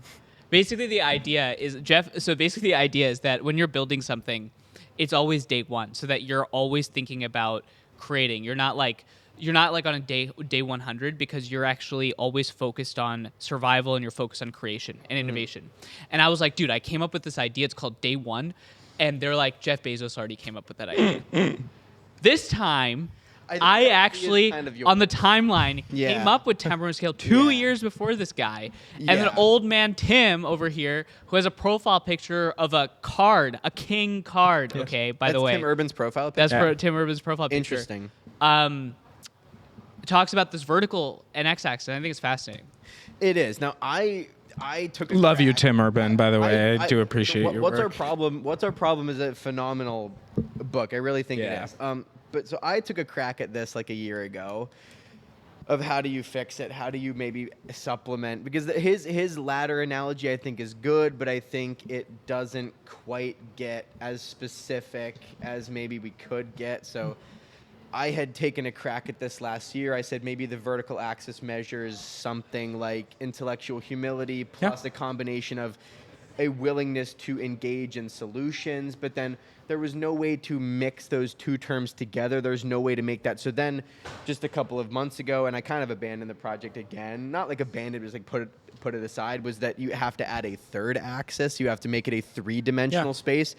Basically, the idea is the idea is that when you're building something, it's always day one, so that you're always thinking about creating. You're not like on a day 100 because you're actually always focused on survival and you're focused on creation and innovation. And I was like, dude, I came up with this idea. It's called day one, and they're like, Jeff Bezos already came up with that idea. This time. I actually,
kind of your
on the timeline,
Yeah.
came up with temperament scale 2 years before this guy. And then
Yeah.
old man Tim over here, who has a profile picture of a card, a king card, okay, by
That's
the way.
Tim Urban's profile
That's
picture?
Tim Urban's profile picture.
Interesting.
Talks about this vertical and x-axis, and I think it's fascinating.
It is. Now, I I took a
Love you,
crack-
Tim Urban, by the way. I do appreciate your
what's our
work.
problem? What's our problem is a phenomenal book. I really think
Yeah.
it is. But so I took a crack at this like a year ago. Of how do you fix it? How do you maybe supplement? Because his ladder analogy I think is good, but I think it doesn't quite get as specific as maybe we could get. So I had taken a crack at this last year. I said maybe the vertical axis measures something like intellectual humility plus a combination of a willingness to engage in solutions, but then there was no way to mix those two terms together. There's no way to make that. So then just a couple of months ago, and I kind of abandoned the project again, not like abandoned, it was like put it aside, was that you have to add a third axis. You have to make it a three-dimensional space.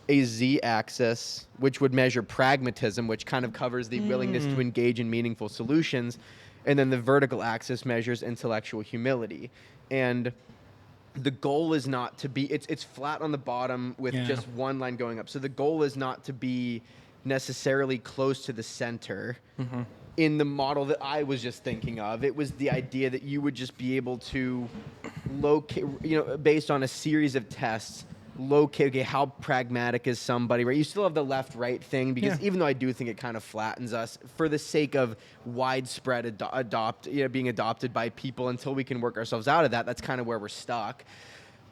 A z-axis, which would measure pragmatism, which kind of covers the willingness to engage in meaningful solutions. And then the vertical axis measures intellectual humility. And the goal is not to be, it's flat on the bottom with just one line going up. So the goal is not to be necessarily close to the center. In the model that I was just thinking of, it was the idea that you would just be able to locate, based on a series of tests, locate, okay, how pragmatic is somebody, right? You still have the left-right thing, because even though I do think it kind of flattens us, for the sake of widespread being adopted by people until we can work ourselves out of that, that's kind of where we're stuck.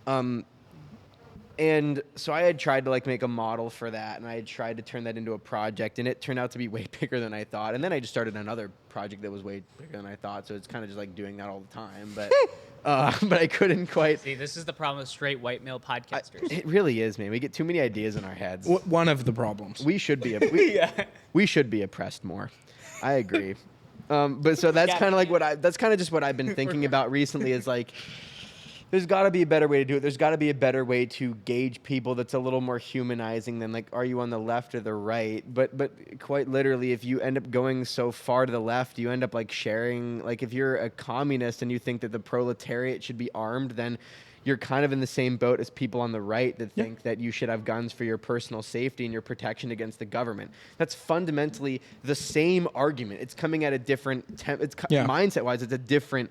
And so I had tried to like make a model for that, and I had tried to turn that into a project, and it turned out to be way bigger than I thought. And then I just started another project that was way bigger than I thought, so it's kind of just like doing that all the time. But but I couldn't quite.
See, this is the problem with straight white male podcasters.
It really is, man. We get too many ideas in our heads.
One of the problems.
We should be. We should be oppressed more. I agree. But so that's kind of like that's kind of just what I've been thinking about recently. Is like, there's got to be a better way to do it. There's got to be a better way to gauge people that's a little more humanizing than like, are you on the left or the right? But quite literally, if you end up going so far to the left, you end up like sharing, like if you're a communist and you think that the proletariat should be armed, then you're kind of in the same boat as people on the right that think that you should have guns for your personal safety and your protection against the government. That's fundamentally the same argument. It's coming at a different mindset-wise, it's a different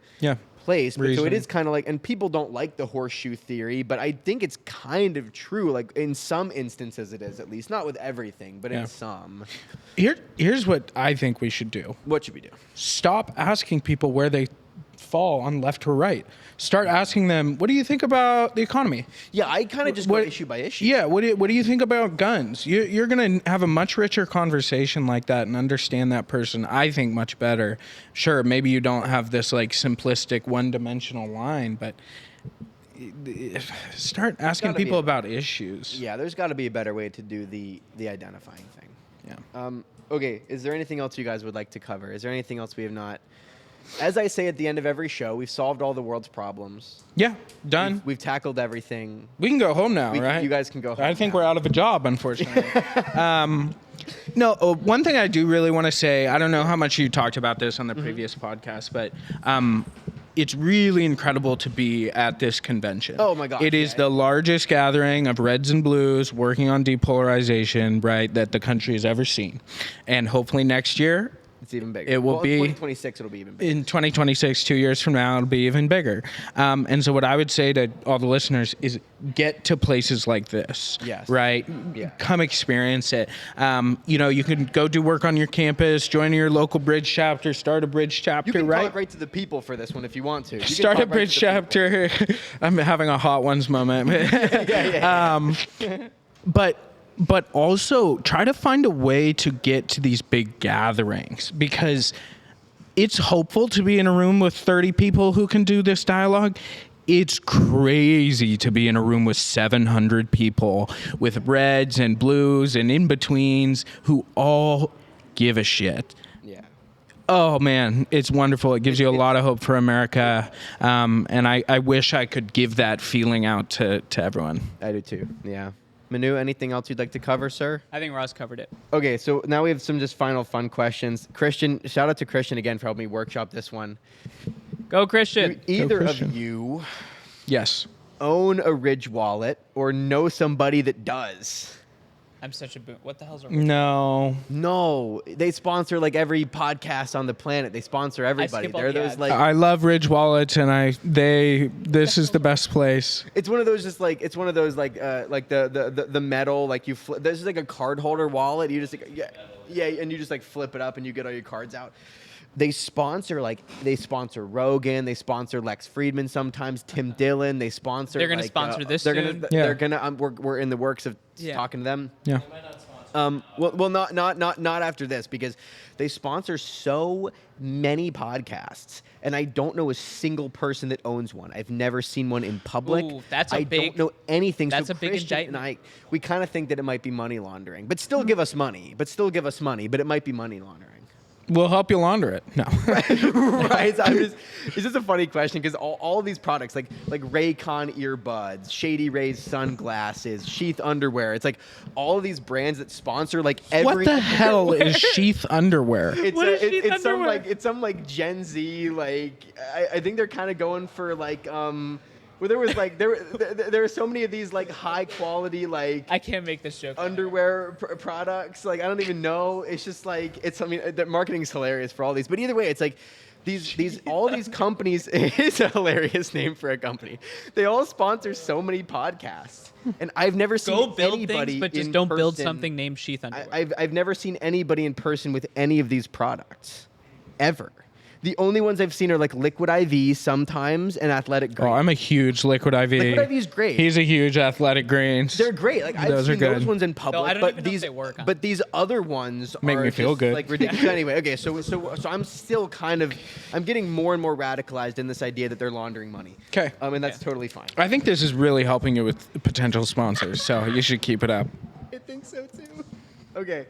place. But so it is kind of like, and people don't like the horseshoe theory, but I think it's kind of true. Like in some instances it is, at least. Not with everything, but in some.
Here's what I think we should do.
What should we do?
Stop asking people where they fall on left or right. Start asking them, what do you think about the economy?
Yeah, I kind of just go issue by issue.
Yeah, what do you think about guns? You're going to have a much richer conversation like that and understand that person, I think, much better. Sure, maybe you don't have this like simplistic one-dimensional line, but start asking people about issues.
Yeah, there's got to be a better way to do the identifying thing. Yeah. Okay, is there anything else you guys would like to cover? Is there anything else we have not... As I say at the end of every show, we've solved all the world's problems.
Yeah, done.
We've tackled everything.
We can go home now, right?
You guys can go home.
I think we're out of a job, unfortunately. One thing I do really want to say, I don't know how much you talked about this on the previous podcast, but it's really incredible to be at this convention.
Oh my God.
It is the largest gathering of reds and blues working on depolarization, right, that the country has ever seen. And hopefully next year,
it's even bigger.
It will be...
In 2026, it'll be even bigger.
In 2026, 2 years from now, it'll be even bigger. And so what I would say to all the listeners is get to places like this.
Yes.
Right?
Yeah.
Come experience it. You can go do work on your campus, join your local Bridge chapter, start a Bridge chapter,
You can
right?
talk right to the people for this one if you want to. You
Start a Bridge chapter. I'm having a hot ones moment. But also try to find a way to get to these big gatherings, because it's hopeful to be in a room with 30 people who can do this dialogue. It's crazy to be in a room with 700 people with reds and blues and in-betweens who all give a shit.
Yeah.
Oh, man, it's wonderful. It gives you a lot of hope for America. And I wish I could give that feeling out to everyone.
I do too, yeah. Manu, anything else you'd like to cover, sir?
I think Ross covered it.
Okay, so now we have some just final fun questions. Christian, shout out to Christian again for helping me workshop this one.
Go, Christian.
Do either
Christian.
of you
Yes.
own a Ridge wallet or know somebody that does?
I'm such a boom. What the hell's wrong?
No.
No, they sponsor like every podcast on the planet. They sponsor everybody.
skip all
They're
the
those
ads.
like
I love Ridge Wallets, and this is the best place.
it's one of those the metal like you flip. This is like a card holder wallet. You just like, yeah, and you just like flip it up and you get all your cards out. They sponsor Rogan. They sponsor Lex Friedman sometimes. Tim Dillon. They sponsor.
They're gonna sponsor this
They're
soon.
gonna.
Yeah.
They're gonna. We're in the works of
Yeah.
talking to them.
Yeah.
Well, not after this because they sponsor so many podcasts, and I don't know a single person that owns one. I've never seen one in public.
Ooh, that's a
I
big-
don't know anything.
that's
so
a big
Christian
indictment.
and we kind of think that it might be money laundering, but still give us money. But it might be money laundering.
We'll help you launder it. No.
Right? So it's just a funny question because all of these products, like Raycon earbuds, Shady Rays sunglasses, Sheath underwear, it's like all of these brands that sponsor like every.
What the hell is sheath underwear?
It's
What is Sheath
it's some
underwear?
like it's some like Gen Z like I think they're kind of going for like where there was like there were so many of these like high quality like
I can't make this joke.
underwear products. Like I don't even know. It's just like the marketing is hilarious for all these. But either way, it's like all these companies. It's a hilarious name for a company. They all sponsor so many podcasts, and I've never seen
Go build
anybody
things, but just
in
don't build
person-
something named Sheath underwear.
I've never seen anybody in person with any of these products, ever. The only ones I've seen are like Liquid IV sometimes and Athletic Greens.
Oh, I'm a huge Liquid IV.
Liquid IV is great.
He's a huge Athletic Greens.
They're great. Like I've
Those are
seen those
good.
ones in public,
I don't
but
even know if
these
they work on
but these other ones
Make
are
me feel
just,
good.
like ridiculous. Anyway, okay, so I'm still I'm getting more and more radicalized in this idea that they're laundering money.
'Kay.
And that's totally fine.
I think this is really helping you with potential sponsors, so you should keep it up.
I think so too. Okay.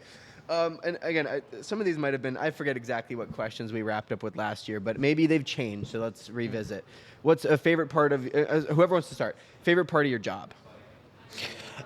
And again, some of these might have been, I forget exactly what questions we wrapped up with last year, but maybe they've changed, so let's revisit. What's a favorite part of, whoever wants to start, favorite part of your job?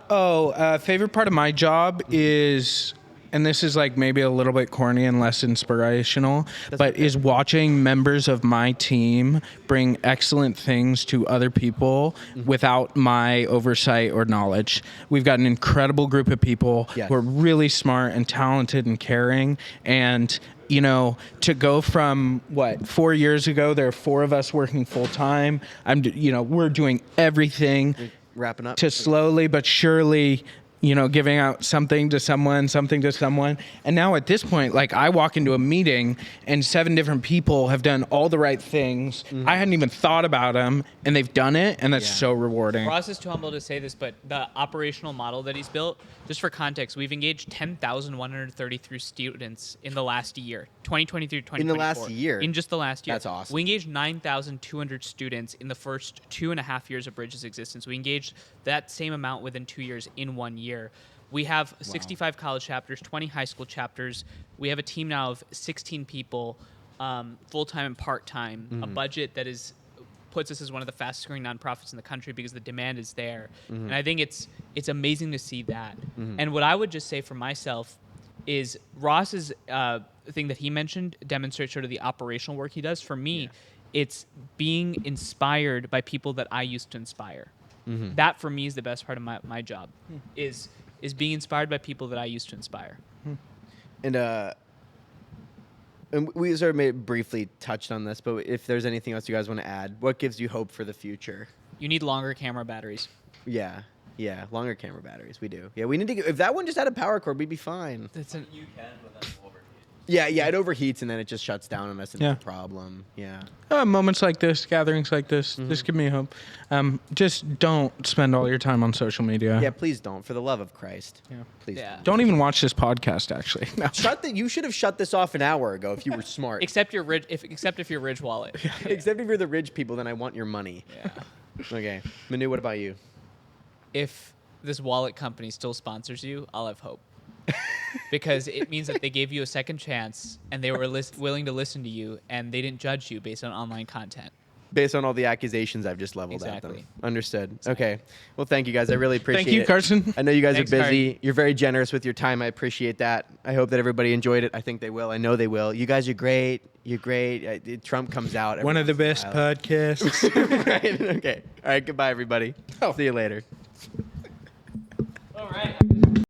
Favorite part of my job is, and this is like maybe a little bit corny and less inspirational, but is watching members of my team bring excellent things to other people without my oversight or knowledge. We've got an incredible group of people
Yes.
who are really smart and talented and caring, and you know, to go from 4 years ago, there are 4 of us working full time. We're doing everything
Wrapping up.
to slowly but surely, giving out something to someone. And now at this point, like I walk into a meeting and 7 different people have done all the right things. I hadn't even thought about them and they've done it. And that's
Yeah.
so rewarding.
Ross is too humble to say this, but the operational model that he's built, just for context, we've engaged 10,133 students in the last year, 2023 2024.
In the last year?
In just the last year.
That's awesome.
We engaged 9,200 students in the first 2.5 years of Bridge's existence. We engaged that same amount within 2 years in 1 year. We have 65 college chapters, 20 high school chapters. We have a team now of 16 people, full-time and part-time, a budget that puts us as one of the fastest growing nonprofits in the country because the demand is there. And I think it's amazing to see that. And what I would just say for myself is Ross's thing that he mentioned demonstrates sort of the operational work he does. For me, it's being inspired by people that I used to inspire. That for me is the best part of my job is being inspired by people that I used to inspire.
And we sort of briefly touched on this, but if there's anything else you guys want to add, what gives you hope for the future?
You need longer camera batteries.
Yeah, longer camera batteries. We do. Yeah, we need to if that one just had a power cord, we'd be fine.
That's an,
Yeah, it overheats and then it just shuts down on us and
Yeah.
it's a problem. Yeah.
Moments like this, gatherings like this, this give me hope. Just don't spend all your time on social media.
Yeah, please don't, for the love of Christ.
Yeah.
Please
Yeah.
Don't even watch this podcast, actually. No.
You should have shut this off an hour ago if you were smart.
except if you're Ridge Wallet.
Except if you're the rich people, then I want your money.
Yeah.
Okay. Manu, what about you?
If this wallet company still sponsors you, I'll have hope. Because it means that they gave you a second chance and they were willing to listen to you and they didn't judge you based on online content.
Based on all the accusations I've just leveled at
Exactly.
them. Understood. Okay. Well, thank you guys. I really appreciate it.
Thank you, Carson.
I know you guys
Thanks,
are busy.
Carson.
You're very generous with your time. I appreciate that. I hope that everybody enjoyed it. I think they will. I know they will. You guys are great. You're great. Trump comes out.
One of the best podcasts.
Right. Okay. All right. Goodbye, everybody. See you later.